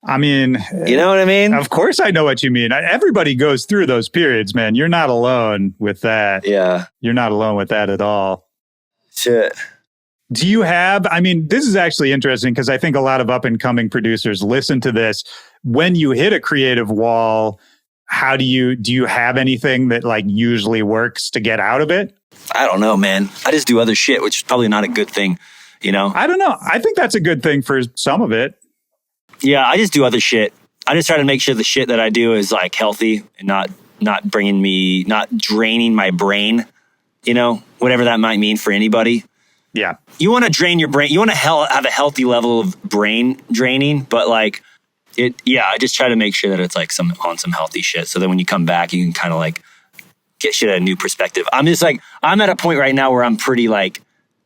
I mean, you know what I mean? Of course I know what you mean. Everybody goes through those periods, man. You're not alone with that. Yeah. You're not alone with that at all. Shit. Do you have, I mean, this is actually interesting because I think a lot of up and coming producers listen to this. When you hit a creative wall, do you have anything that like usually works to get out of it? I don't know, man. I just do other shit, which is probably not a good thing, I don't know. I think that's a good thing for some of it. Yeah, I just do other shit. I just try to make sure the shit that I do is like healthy and not draining my brain, whatever that might mean for anybody. Yeah. You want to drain your brain. You want to have a healthy level of brain draining, but like I just try to make sure that it's like some healthy shit. So that when you come back, you can kind of like get shit at a new perspective. I'm at a point right now where I'm pretty like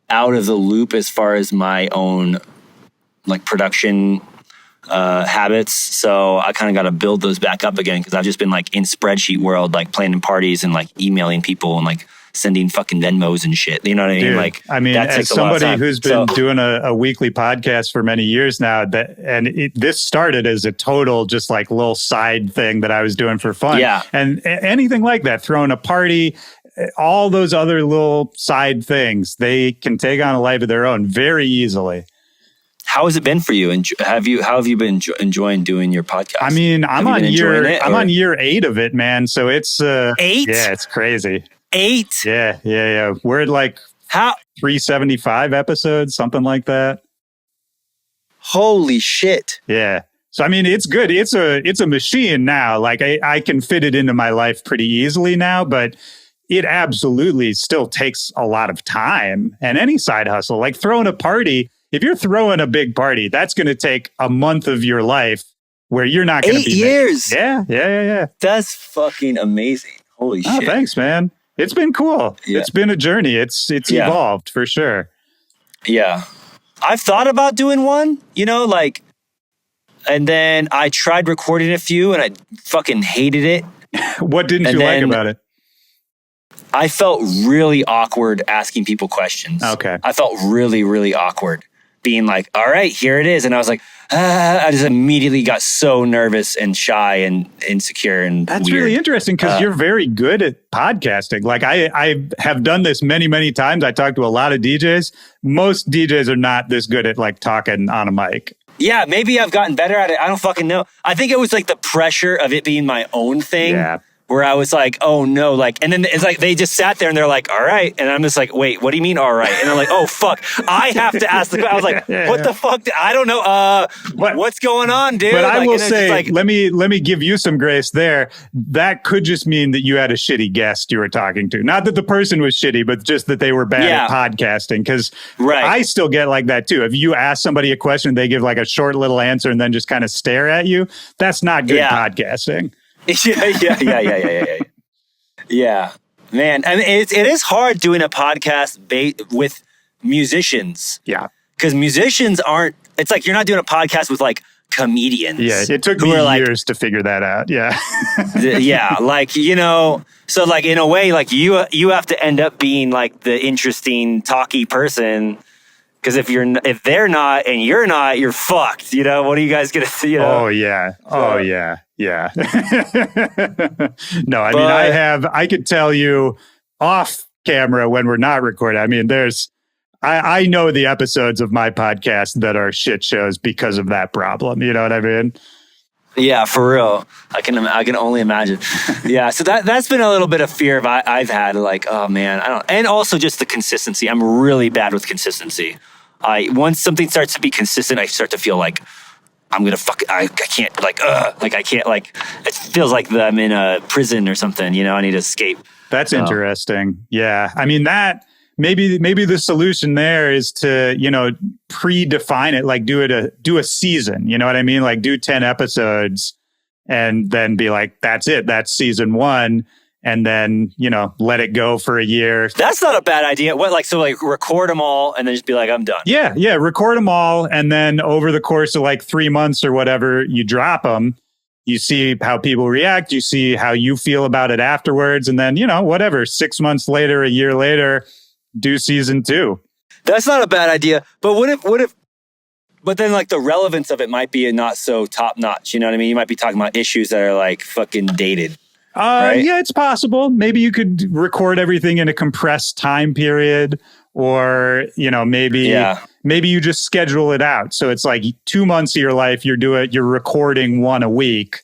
out of the loop as far as my own like production habits. So I kind of got to build those back up again because I've just been like in spreadsheet world, like planning parties and like emailing people and like sending fucking Venmos and shit. You know what I mean? Dude, like, that as somebody who's been doing a weekly podcast for many years now, this started as a total just like little side thing that I was doing for fun. Yeah. And anything like that, throwing a party, all those other little side things, they can take on a life of their own very easily. How has it been for you? And how have you been enjoying doing your podcast? I mean, I'm on year 8 of it, man. So it's 8. Yeah, it's crazy. 8. Yeah. We're at like 375 episodes, something like that. Holy shit. Yeah. So I mean, it's good. It's a machine now. Like I can fit it into my life pretty easily now, but it absolutely still takes a lot of time. And any side hustle, like throwing a party. If you're throwing a big party, that's going to take a month of your life where you're not going to be 8 years. Yeah. That's fucking amazing. Holy shit. Thanks, man. It's been cool. Yeah. It's been a journey. It's evolved for sure. Yeah. I've thought about doing one, like, and then I tried recording a few and I fucking hated it. What didn't you like about it? I felt really awkward asking people questions. Okay. I felt really, really awkward being like, all right, here it is. And I was like, I just immediately got so nervous and shy and insecure and That's weird. really interesting because you're very good at podcasting. Like I have done this many, many times. I talk to a lot of DJs. Most DJs are not this good at like talking on a mic. Yeah, maybe I've gotten better at it. I don't fucking know. I think it was like the pressure of it being my own thing. Yeah. Where I was like, oh no, like, and then it's like they just sat there and they're like, all right. And I'm just like, wait, what do you mean, all right? And they're like, oh fuck, I have to ask the question. I was like, what the fuck? I don't know. What's going on, dude? But like, I will say, like, let me give you some grace there. That could just mean that you had a shitty guest you were talking to. Not that the person was shitty, but just that they were bad at podcasting. Because I still get like that too. If you ask somebody a question, they give like a short little answer and then just kind of stare at you. That's not good podcasting. Yeah, man. I mean, it is hard doing a podcast with musicians. Yeah, because musicians aren't. It's like you're not doing a podcast with like comedians. Yeah, it took me years to figure that out. Yeah, yeah, like so like in a way, like you have to end up being like the interesting, talky person. Because if they're not and you're not, you're fucked. What are you guys gonna see? Oh yeah. Yeah. No, I mean, I could tell you off camera when we're not recording. I mean, I know the episodes of my podcast that are shit shows because of that problem. You know what I mean? Yeah, for real. I can only imagine. Yeah. So that's been a little bit of fear I've had. Like, oh man, and also just the consistency. I'm really bad with consistency. Once something starts to be consistent, I start to feel like I'm gonna I can't I can't it feels like I'm in a prison or something. I need to escape. That's interesting. Yeah, I mean that maybe the solution there is to predefine it, like do a season. You know what I mean? Like do 10 episodes and then be like, that's it. That's season 1. And then, let it go for a year. That's not a bad idea. So record them all and then just be like, I'm done. Yeah. Record them all. And then over the course of like 3 months or whatever, you drop them. You see how people react. You see how you feel about it afterwards. And then, whatever, 6 months later, a year later, do season 2. That's not a bad idea. But but then like the relevance of it might be not so top notch. You know what I mean? You might be talking about issues that are like fucking dated. Right? Yeah, it's possible. Maybe you could record everything in a compressed time period, or maybe you just schedule it out. So it's like 2 months of your life you're recording one a week,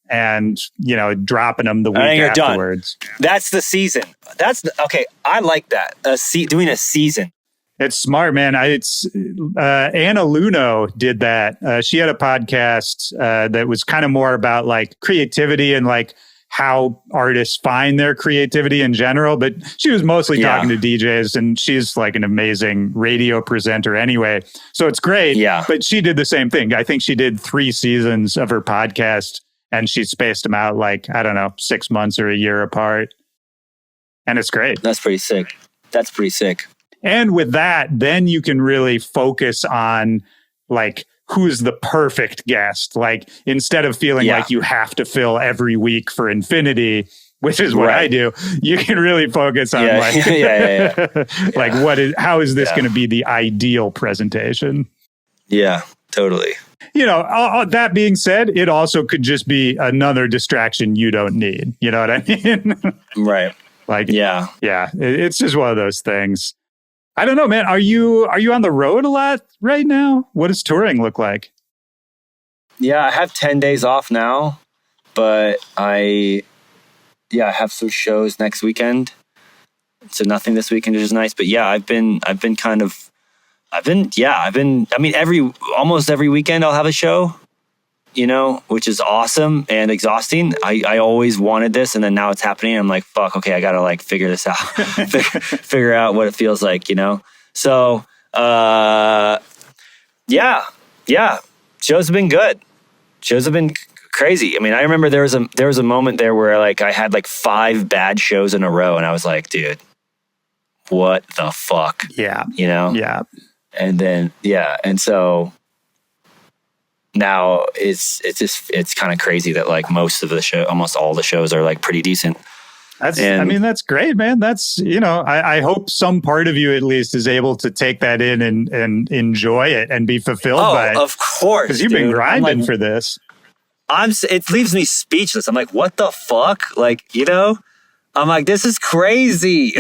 and dropping them the week afterwards. Done. That's the season. Okay. I like that. Doing a season. It's smart, man. It's Anna Luno did that. She had a podcast that was kind of more about like creativity and like how artists find their creativity in general, but she was mostly talking to DJs, and she's like an amazing radio presenter anyway. So it's great. Yeah. But she did the same thing. I think she did 3 seasons of her podcast, and she spaced them out like, I don't know, 6 months or a year apart. And it's great. That's pretty sick. And with that, then you can really focus on like, who's the perfect guest? Like, instead of feeling like you have to fill every week for infinity, which is what I do, you can really focus on like, how is this going to be the ideal presentation? Yeah, totally. That being said, it also could just be another distraction you don't need. You know what I mean? Right. Like, yeah. It's just one of those things. I don't know, man. Are you on the road a lot right now? What does touring look like? Yeah, I have 10 days off now, but I have some shows next weekend. So nothing this weekend, which is nice. But yeah, I mean, almost every weekend I'll have a show, which is awesome and exhausting. I always wanted this, and then now it's happening. I'm like, fuck, okay, I gotta like figure this out, figure out what it feels like, So, yeah, shows have been good. Shows have been crazy. I mean, I remember there was a moment there where like I had like 5 bad shows in a row, and I was like, dude, what the fuck? Yeah. You know? Yeah. And then and so now it's kind of crazy that like almost all the shows are like pretty decent. That's great, man. That's, I hope some part of you at least is able to take that in and enjoy it and be fulfilled by it. Of course. Because you've been grinding for this. It leaves me speechless. I'm like, what the fuck? Like, I'm like, this is crazy.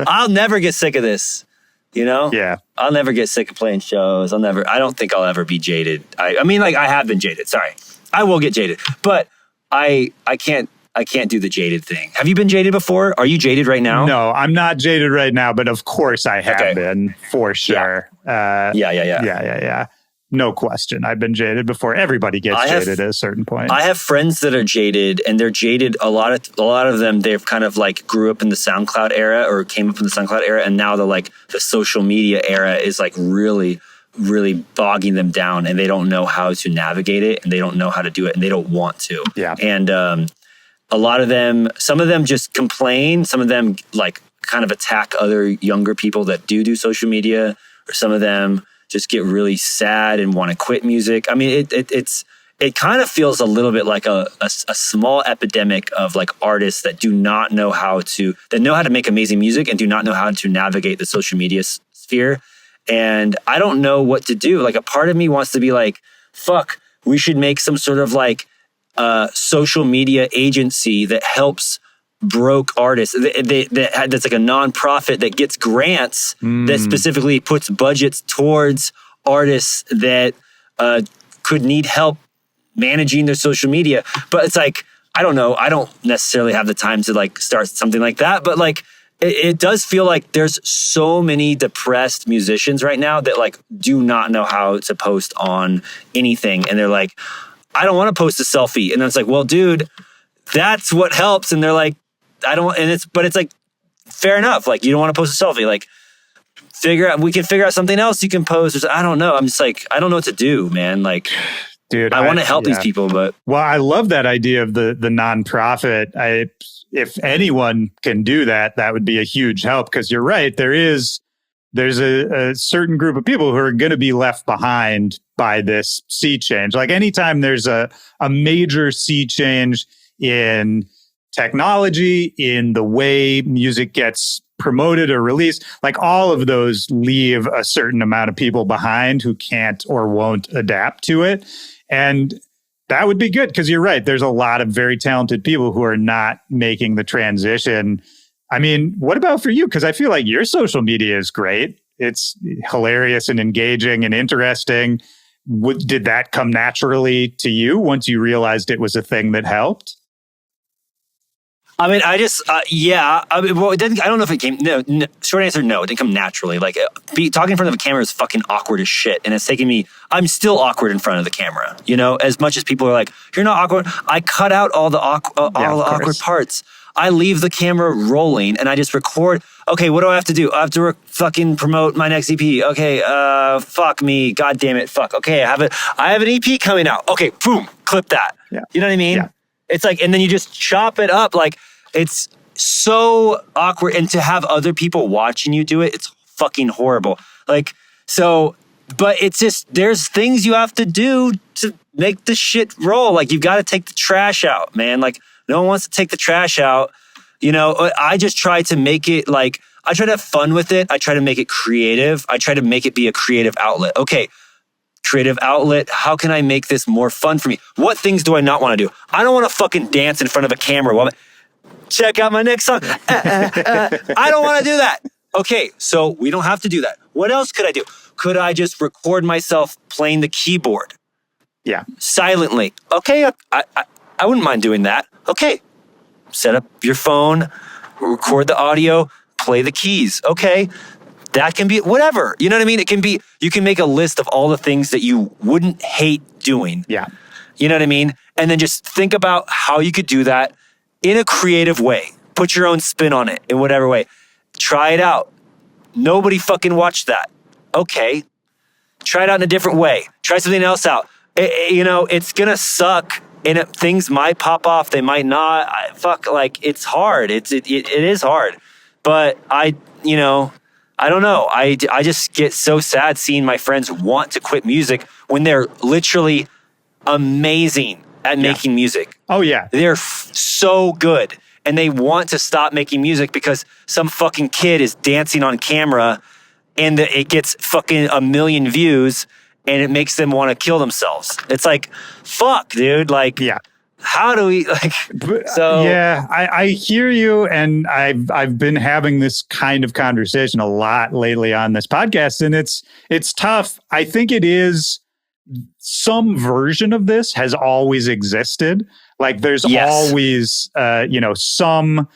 I'll never get sick of this. Yeah. I'll never get sick of playing shows. I don't think I'll ever be jaded. I mean, like, I have been jaded. Sorry. I will get jaded. But I can't do the jaded thing. Have you been jaded before? Are you jaded right now? No, I'm not jaded right now, but of course I have been, for sure. Yeah. No question. I've been jaded before. Everybody gets jaded at a certain point. I have friends that are jaded, and they're jaded. A lot of them, they've kind of like grew up in the SoundCloud era or came up in the SoundCloud era, and now the social media era is like really, really bogging them down, and they don't know how to navigate it, and they don't know how to do it, and they don't want to. Yeah. And a lot of them, some of them just complain. Some of them like kind of attack other younger people that do social media, or some of them just get really sad and want to quit music. I mean, it kind of feels a little bit like a small epidemic of like artists that know how to make amazing music and do not know how to navigate the social media sphere. And I don't know what to do. Like, a part of me wants to be like, fuck, we should make some sort of like social media agency that helps broke artists. That's like a nonprofit that gets grants that specifically puts budgets towards artists that could need help managing their social media. But it's like, I don't know. I don't necessarily have the time to like start something like that. But like, it does feel like there's so many depressed musicians right now that like do not know how to post on anything. And they're like, I don't want to post a selfie. And then it's like, well, dude, that's what helps. And they're like, but it's like, fair enough. Like, you don't want to post a selfie. Like, we can figure out something else you can post. I don't know. I'm just like, I don't know what to do, man. Like, dude, I want to help these people, but. Well, I love that idea of the nonprofit. If anyone can do that, that would be a huge help, because you're right. There's a certain group of people who are going to be left behind by this sea change. Like, anytime there's a major sea change in technology, in the way music gets promoted or released, like, all of those leave a certain amount of people behind who can't or won't adapt to it. And that would be good, because you're right. There's a lot of very talented people who are not making the transition. I mean, what about for you? Because I feel like your social media is great. It's hilarious and engaging and interesting. Did that come naturally to you once you realized it was a thing that helped? I mean, I just, yeah. I mean, well, it didn't. I don't know if it came. No, short answer, no. It didn't come naturally. Like, talking in front of a camera is fucking awkward as shit, and it's taking me. I'm still awkward in front of the camera. As much as people are like, "You're not awkward." I cut out all the awkward parts. I leave the camera rolling, and I just record. Okay, what do I have to do? I have to fucking promote my next EP. Okay, fuck me, god damn it, fuck. Okay, I have an EP coming out. Okay, boom, clip that. Yeah. You know what I mean? Yeah. It's like, and then you just chop it up. Like, it's so awkward. And to have other people watching you do it, it's fucking horrible. Like, so, but it's just, there's things you have to do to make the shit roll. Like, you've got to take the trash out, man. Like, no one wants to take the trash out. I just try to make it like, I try to have fun with it. I try to make it creative. I try to make it be a creative outlet. Okay, creative outlet. How can I make this more fun for me? What things do I not want to do? I don't want to fucking dance in front of a camera. Check out my next song. I don't want to do that. Okay, so we don't have to do that. What else could I do? Could I just record myself playing the keyboard? Yeah. Silently. Okay, I wouldn't mind doing that. Okay, set up your phone, record the audio, play the keys. Okay, that can be whatever. You know what I mean? It can be, you can make a list of all the things that you wouldn't hate doing. Yeah. You know what I mean? And then just think about how you could do that in a creative way. Put your own spin on it in whatever way. Try it out. Nobody fucking watched that. Okay. Try it out in a different way. Try something else out. it's going to suck. And things might pop off. They might not. It's hard. It is hard. But I don't know. I just get so sad seeing my friends want to quit music when they're literally amazing at making music. Oh, yeah. They're so good. And they want to stop making music because some fucking kid is dancing on camera and it gets fucking 1 million views and it makes them want to kill themselves. It's like, fuck, dude. Like, how do we so? Yeah, I hear you. And I've been having this kind of conversation a lot lately on this podcast, and it's tough. I think it is some version of this has always existed. Like there's always, some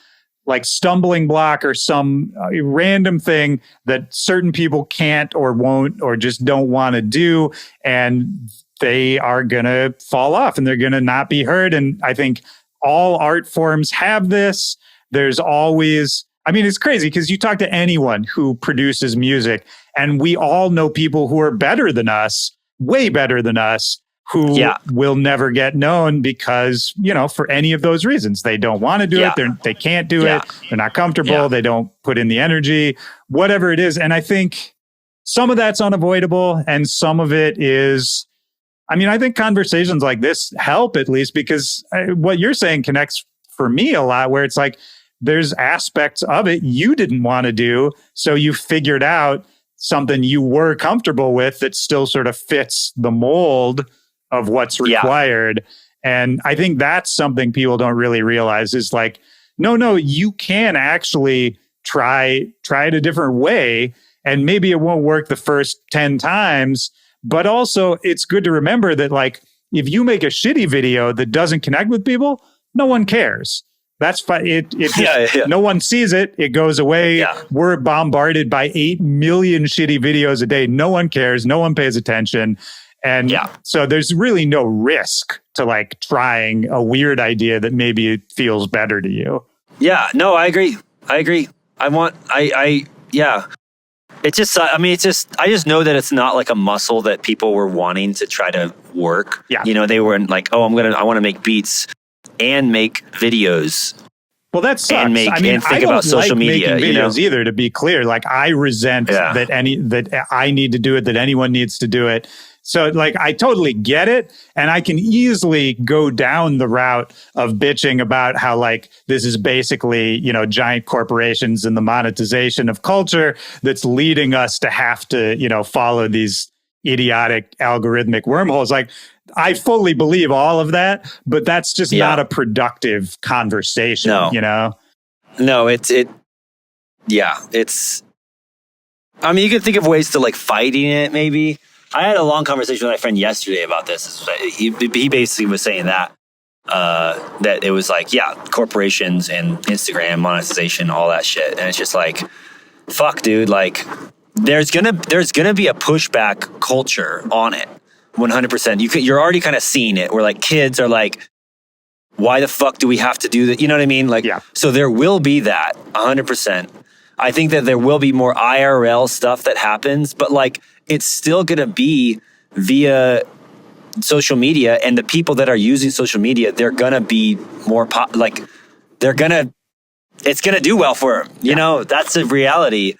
like stumbling block or some random thing that certain people can't or won't or just don't want to do. And they are going to fall off and they're going to not be heard. And I think all art forms have this. There's always, it's crazy because you talk to anyone who produces music and we all know people who are better than us, way better than us, who will never get known because, for any of those reasons, they don't want to do it. They can't do it. They're not comfortable. They don't put in the energy, whatever it is. And I think some of that's unavoidable. And some of it is, I think conversations like this help at least because what you're saying connects for me a lot where it's like, there's aspects of it you didn't want to do. So you figured out something you were comfortable with that still sort of fits the mold of what's required. And I think that's something people don't really realize is like, no, you can actually try it a different way. And maybe it won't work the first 10 times, but also it's good to remember that like, if you make a shitty video that doesn't connect with people, no one cares. That's fine. No one sees it. It goes away. Yeah. We're bombarded by 8 million shitty videos a day. No one cares. No one pays attention. And so there's really no risk to like trying a weird idea that maybe it feels better to you. Yeah, no, I agree. It's just, I just know that it's not like a muscle that people were wanting to try to work. Yeah. They were like, I want to make beats and make videos. Well, that sucks. And think about social media. Making videos either, to be clear. Like I resent that I need to do it, that anyone needs to do it. So like, I totally get it. And I can easily go down the route of bitching about how like, this is basically, giant corporations and the monetization of culture that's leading us to have to, follow these idiotic algorithmic wormholes. Like I fully believe all of that, but that's just not a productive conversation, No, it's, you can think of ways to like fighting it maybe. I had a long conversation with my friend yesterday about this. He basically was saying that it was like, corporations and Instagram monetization, all that shit. And it's just like, fuck, dude. Like, there's gonna be a pushback culture on it, 100%. You're already kind of seeing it, where like kids are like, why the fuck do we have to do that? You know what I mean? Like, so there will be that 100%. I think that there will be more IRL stuff that happens, but like, it's still going to be via social media, and the people that are using social media, they're going to be more it's going to do well for them. That's a reality.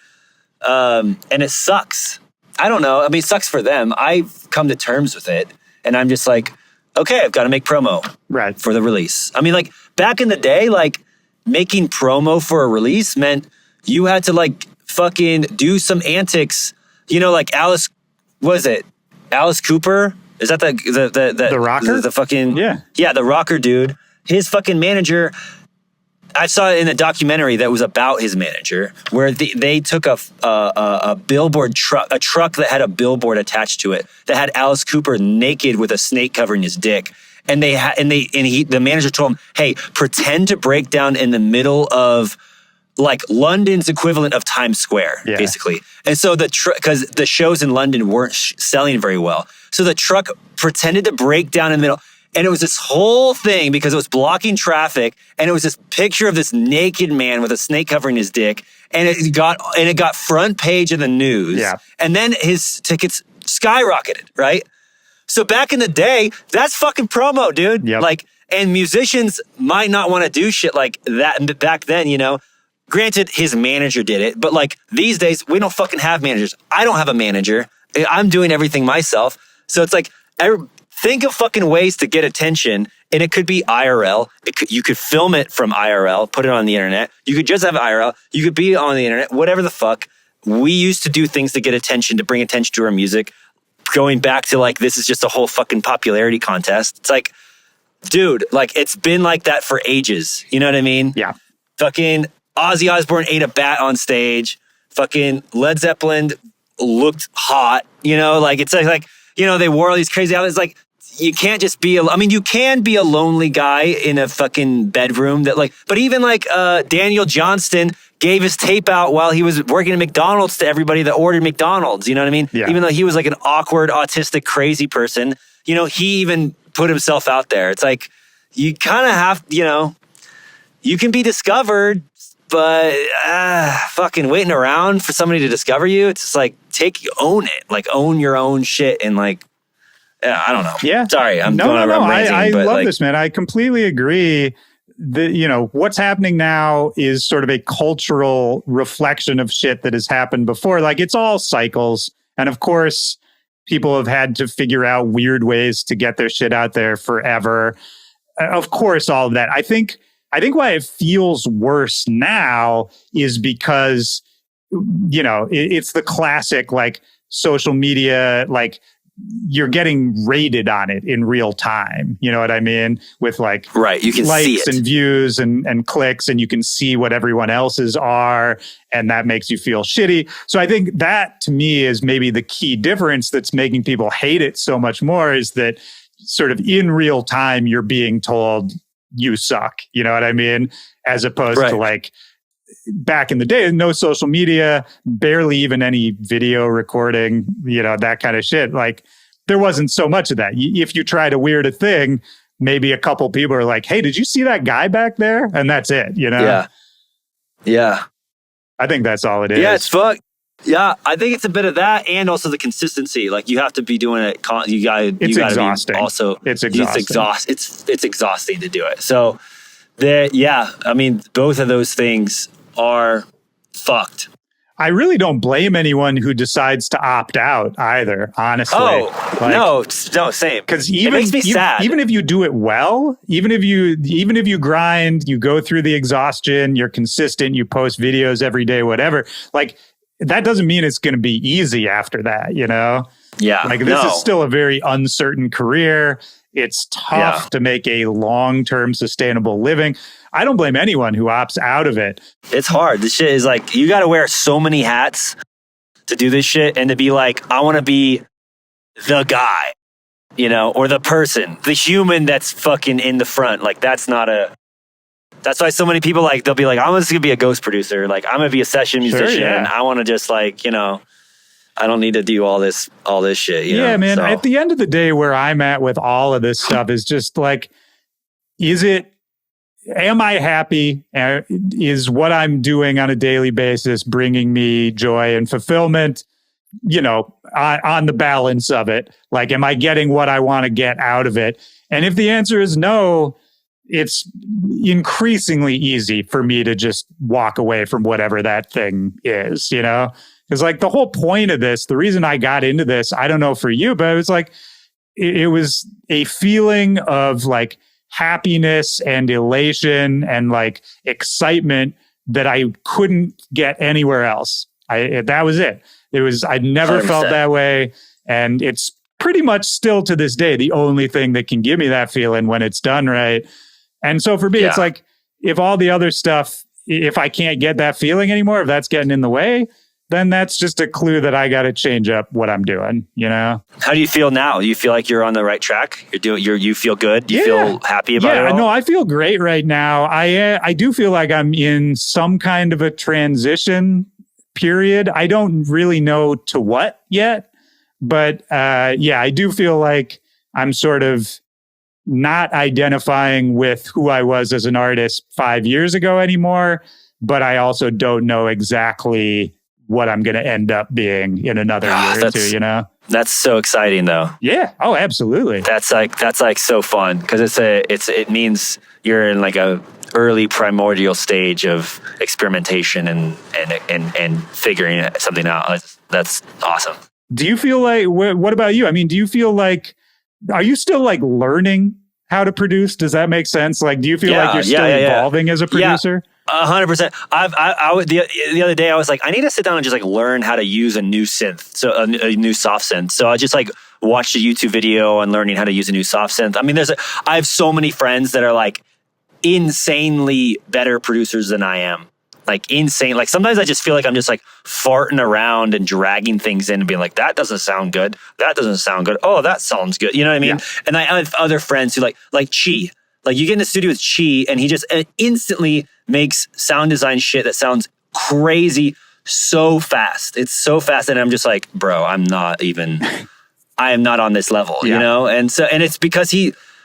And it sucks. I don't know. It sucks for them. I've come to terms with it, and I'm just like, okay, I've got to make promo for the release. Like back in the day, like making promo for a release meant you had to like fucking do some antics. Like Alice Cooper? Is that the rocker? The fucking the rocker dude. His fucking manager. I saw it in a documentary that was about his manager, where they took a billboard truck, a truck that had a billboard attached to it that had Alice Cooper naked with a snake covering his dick, and the manager told him, "Hey, pretend to break down in the middle of." Like London's equivalent of Times Square, basically. And so because the shows in London weren't selling very well. So the truck pretended to break down in the middle. And it was this whole thing because it was blocking traffic. And it was this picture of this naked man with a snake covering his dick. And it got front page of the news. Yeah. And then his tickets skyrocketed, right? So back in the day, that's fucking promo, dude. Yep. Like, and musicians might not want to do shit like that back then, you know? Granted, his manager did it, but like these days, we don't fucking have managers. I don't have a manager. I'm doing everything myself. So it's like, think of fucking ways to get attention, and it could be IRL. You could film it from IRL, put it on the internet. You could just have IRL. You could be on the internet, whatever the fuck. We used to do things to get attention, to bring attention to our music. Going back to like, this is just a whole fucking popularity contest. It's like, dude, like it's been like that for ages. You know what I mean? Yeah. Fucking Ozzy Osbourne ate a bat on stage. Fucking Led Zeppelin looked hot. You know, like it's like you know, they wore all these crazy outfits. Like, you can't just be, you can be a lonely guy in a fucking bedroom that like, but even like Daniel Johnston gave his tape out while he was working at McDonald's to everybody that ordered McDonald's. You know what I mean? Yeah. Even though he was like an awkward, autistic, crazy person, you know, he even put himself out there. It's like, you kind of have, you know, you can be discovered, but fucking waiting around for somebody to discover you. It's just like, own it, like own your own shit and like, I don't know. Yeah. Sorry, I'm no. ranting, I love like, this, man. I completely agree. You know, what's happening now is sort of a cultural reflection of shit that has happened before. Like, it's all cycles. And of course, people have had to figure out weird ways to get their shit out there forever. Of course, all of that. I think why it feels worse now is because, you know, it's the classic, like, social media, like, you're getting rated on it in real time. You know what I mean? With like, right, you can likes see it. And views and clicks, and you can see what everyone else's are, and that makes you feel shitty. So I think that to me is maybe the key difference that's making people hate it so much more, is that sort of in real time, you're being told you suck. You know what I mean? As opposed to like, back in the day, no social media, barely even any video recording, you know, that kind of shit. Like, there wasn't so much of that. If you try to weird a thing, maybe a couple people are like, hey, did you see that guy back there? And that's it, you know? Yeah. Yeah. I think that's all it is. Yeah, it's fuck. Yeah, I think it's a bit of that, and also the consistency. Like, you have to be doing it. It's exhausting. Also, it's exhausting. It's exhausting to do it. So, I mean, both of those things are fucked. I really don't blame anyone who decides to opt out either, honestly. Oh, like, no, same. Because it makes me sad. Even if you do it well, even if you grind, you go through the exhaustion, you're consistent, you post videos every day, whatever, like, that doesn't mean it's going to be easy after that, you know? Yeah. Like, this is still a very uncertain career. It's tough to make a long-term sustainable living. I don't blame anyone who opts out of it. It's hard. This shit is like, you got to wear so many hats to do this shit, and to be like, I want to be the guy, you know, or the person, the human that's fucking in the front. Like, that's why so many people, like, they'll be like, I'm just going to be a ghost producer. Like, I'm going to be a session musician. Yeah. I want to just, like, you know, I don't need to do all this shit. You know? Man. So, at the end of the day, where I'm at with all of this stuff is just like, am I happy? Is what I'm doing on a daily basis bringing me joy and fulfillment? You know, on the balance of it, like, am I getting what I want to get out of it? And if the answer is no, it's increasingly easy for me to just walk away from whatever that thing is, you know? Because, like, the whole point of this, the reason I got into this, I don't know for you, but it was like, it was a feeling of like happiness and elation and like excitement that I couldn't get anywhere else. That was it. I'd never 100%. felt that way. And it's pretty much still to this day, the only thing that can give me that feeling when it's done right. And so for me, it's like, if all the other stuff, if I can't get that feeling anymore, if that's getting in the way, then that's just a clue that I got to change up what I'm doing, you know? How do you feel now? Do you feel like you're on the right track? You feel good? Do you feel happy about it all? No, I feel great right now. I do feel like I'm in some kind of a transition period. I don't really know to what yet, but I do feel like I'm sort of not identifying with who I was as an artist 5 years ago anymore, but I also don't know exactly what I'm going to end up being in another year or two, you know? That's so exciting though. Yeah. Oh, absolutely. That's like so fun because it means you're in like a early primordial stage of experimentation and figuring something out. That's awesome. Do you feel like, what about you? I mean, do you feel like, are you still like learning how to produce? Does that make sense? Like, do you feel like you're still evolving as a producer? 100%. The other day I was like, I need to sit down and just like learn how to use a new synth, so a new soft synth. So I just like watched a YouTube video on learning how to use a new soft synth. I mean, I have so many friends that are like insanely better producers than I am. Like insane. Like sometimes I just feel like I'm just like farting around and dragging things in and being like, that doesn't sound good. That doesn't sound good. Oh, that sounds good. You know what I mean? Yeah. And I have other friends who like Chi. Like you get in the studio with Chi and he just instantly makes sound design shit that sounds crazy so fast. It's so fast. And I'm just like, bro, I am not on this level, you know? And it's because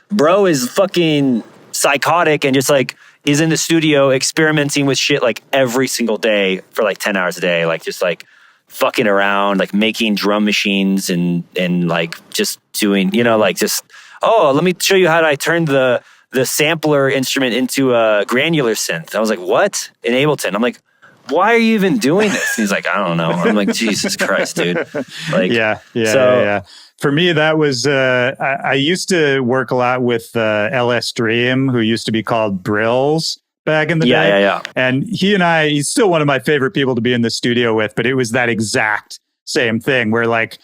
bro is fucking psychotic and just like is in the studio experimenting with shit like every single day for like 10 hours a day. Like just like fucking around, like making drum machines and like just doing, you know, like just, oh, let me show you how I turned the sampler instrument into a granular synth. I was like, what? In Ableton. I'm like, why are you even doing this? And he's like, I don't know. I'm like, Jesus Christ, dude. Like, yeah. For me, that was, I used to work a lot with LS Dream, who used to be called Brills back in the day. Yeah. And he's still one of my favorite people to be in the studio with, but it was that exact same thing where like,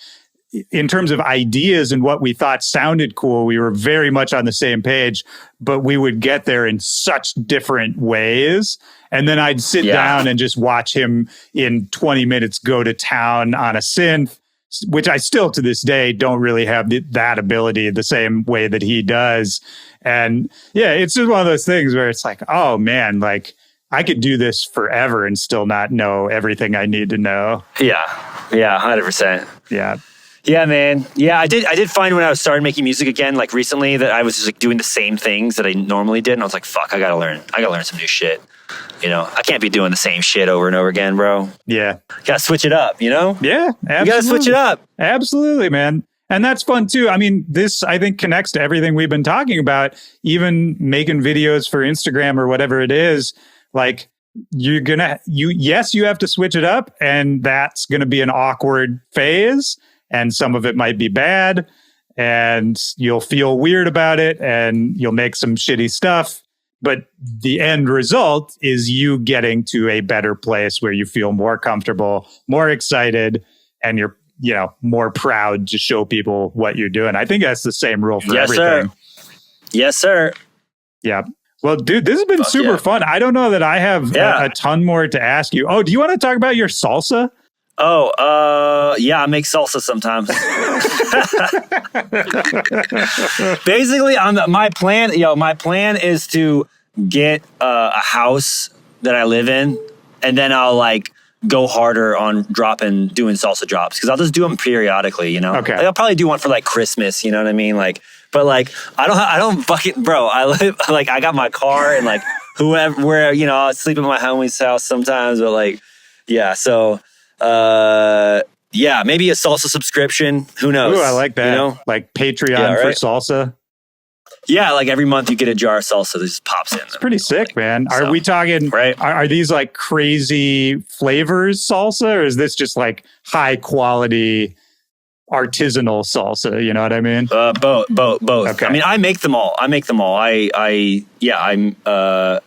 in terms of ideas and what we thought sounded cool, we were very much on the same page, but we would get there in such different ways. And then I'd sit down and just watch him in 20 minutes go to town on a synth, which I still to this day don't really have that ability the same way that he does. And yeah, it's just one of those things where it's like, oh man, like I could do this forever and still not know everything I need to know. Yeah, 100%. Yeah. Yeah, man. Yeah, I did find when I was starting making music again, like recently, that I was just like doing the same things that I normally did. And I was like, fuck, I gotta learn some new shit. You know, I can't be doing the same shit over and over again, bro. Yeah. Gotta switch it up, you know? Yeah, absolutely. You gotta switch it up. Absolutely, man. And that's fun too. I mean, this, I think, connects to everything we've been talking about, even making videos for Instagram or whatever it is. Like, you have to switch it up, and that's gonna be an awkward phase. And some of it might be bad, and you'll feel weird about it, and you'll make some shitty stuff. But the end result is you getting to a better place where you feel more comfortable, more excited, and you're, you know, more proud to show people what you're doing. I think that's the same rule for everything. Yes, sir. Yeah. Well, dude, this has been super fun. I don't know that I have a ton more to ask you. Oh, do you want to talk about your salsa? Oh, yeah, I make salsa sometimes. Basically, my plan is to get a house that I live in, and then I'll like go harder on doing salsa drops, because I'll just do them periodically, you know? Okay. Like, I'll probably do one for like Christmas, you know what I mean? Like, but like, I don't fucking, bro, I live, like, I got my car and like where, you know, I sleep at my homie's house sometimes, but like, yeah, so... maybe a salsa subscription. Who knows? Ooh, I like that. You know? Like Patreon for salsa. Yeah, like every month you get a jar of salsa that just pops in. It's pretty sick, man. Are we talking, are these like crazy flavors salsa, or is this just like high quality artisanal salsa? You know what I mean? Both. Okay. I mean, I make them all.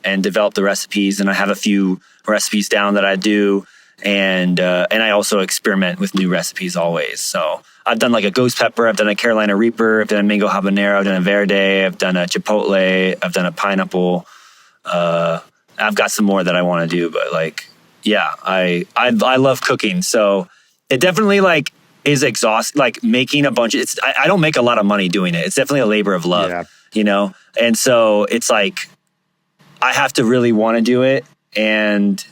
and develop the recipes, and I have a few recipes down that I do. And I also experiment with new recipes always. So I've done like a ghost pepper, I've done a Carolina Reaper, I've done a mango habanero, I've done a verde, I've done a chipotle, I've done a pineapple. I've got some more that I want to do, but like, yeah, I love cooking. So it definitely like is exhausting. Like making a bunch of I don't make a lot of money doing it. It's definitely a labor of love, you know? And so it's like I have to really want to do it and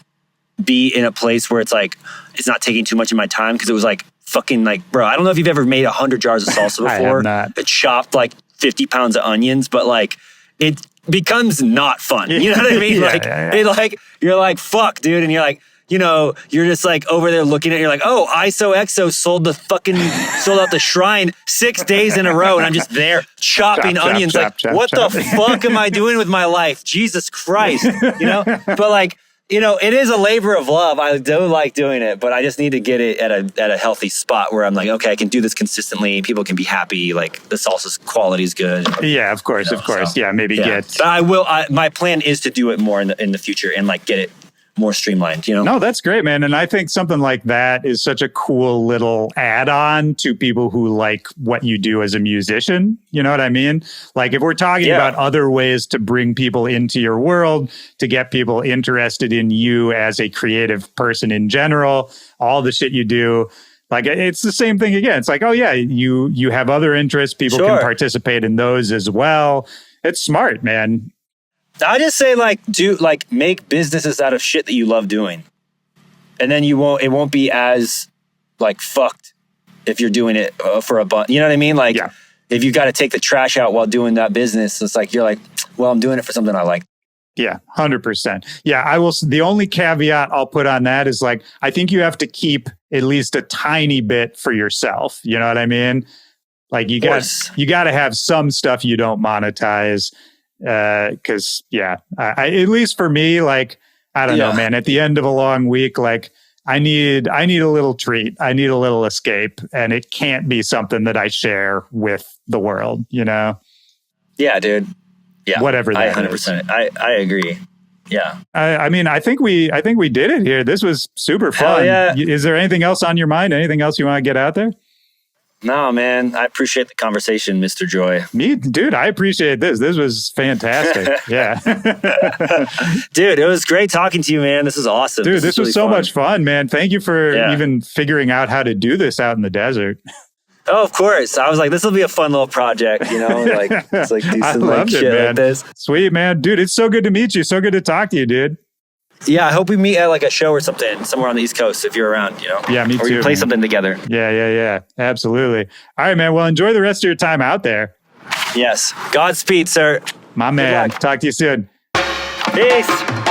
be in a place where it's like it's not taking too much of my time, because it was like fucking like, bro, I don't know if you've ever made 100 jars of salsa before. I have not. It chopped like 50 pounds of onions, but like it becomes not fun. You know what I mean? It like you're like, fuck, dude, and you're like, you're just like over there looking at it, you're like, oh, ISOXO sold out the shrine 6 days in a row. And I'm just there chopping onions. What the fuck am I doing with my life? Jesus Christ. But like, it is a labor of love. I do like doing it, but I just need to get it at a healthy spot where I'm like, okay, I can do this consistently. People can be happy. Like the salsa's quality is good. Yeah, of course. So, yeah, maybe get. But I will. My plan is to do it more in the future and like get it more streamlined. No, that's great, man. And I think something like that is such a cool little add-on to people who like what you do as a musician. You know what I mean? Like if we're talking about other ways to bring people into your world, to get people interested in you as a creative person in general, all the shit you do, like it's the same thing again. It's like, oh yeah, you have other interests. People can participate in those as well. It's smart, man. I just say make businesses out of shit that you love doing. And then it won't be as like fucked if you're doing it for a bunch. You know what I mean? Like if you got to take the trash out while doing that business, it's like, you're like, well, I'm doing it for something I like. Yeah, 100%. Yeah, I will. The only caveat I'll put on that is like, I think you have to keep at least a tiny bit for yourself. You know what I mean? Like you got to have some stuff you don't monetize. Cause I at least for me, like, I don't know, man, at the end of a long week, like I need a little treat. I need a little escape, and it can't be something that I share with the world, Yeah, dude. Yeah. Whatever that 100%. I agree. Yeah. I mean, I think we did it here. This was super fun. Yeah. Is there anything else on your mind? Anything else you want to get out there? No, man. I appreciate the conversation, Mr. Joy. Me, dude, I appreciate this. This was fantastic. Yeah. Dude, it was great talking to you, man. This is awesome. This was really so much fun, man. Thank you for even figuring out how to do this out in the desert. Oh, of course. I was like, this will be a fun little project, Like, it's like do some like shit man. like this. Sweet, man. Dude, it's so good to meet you. So good to talk to you, dude. Yeah, I hope we meet at like a show or something somewhere on the East Coast if you're around, Yeah, me too. Or we play something together. Yeah. Absolutely. All right, man. Well, enjoy the rest of your time out there. Yes. Godspeed, sir. My man. Talk to you soon. Peace.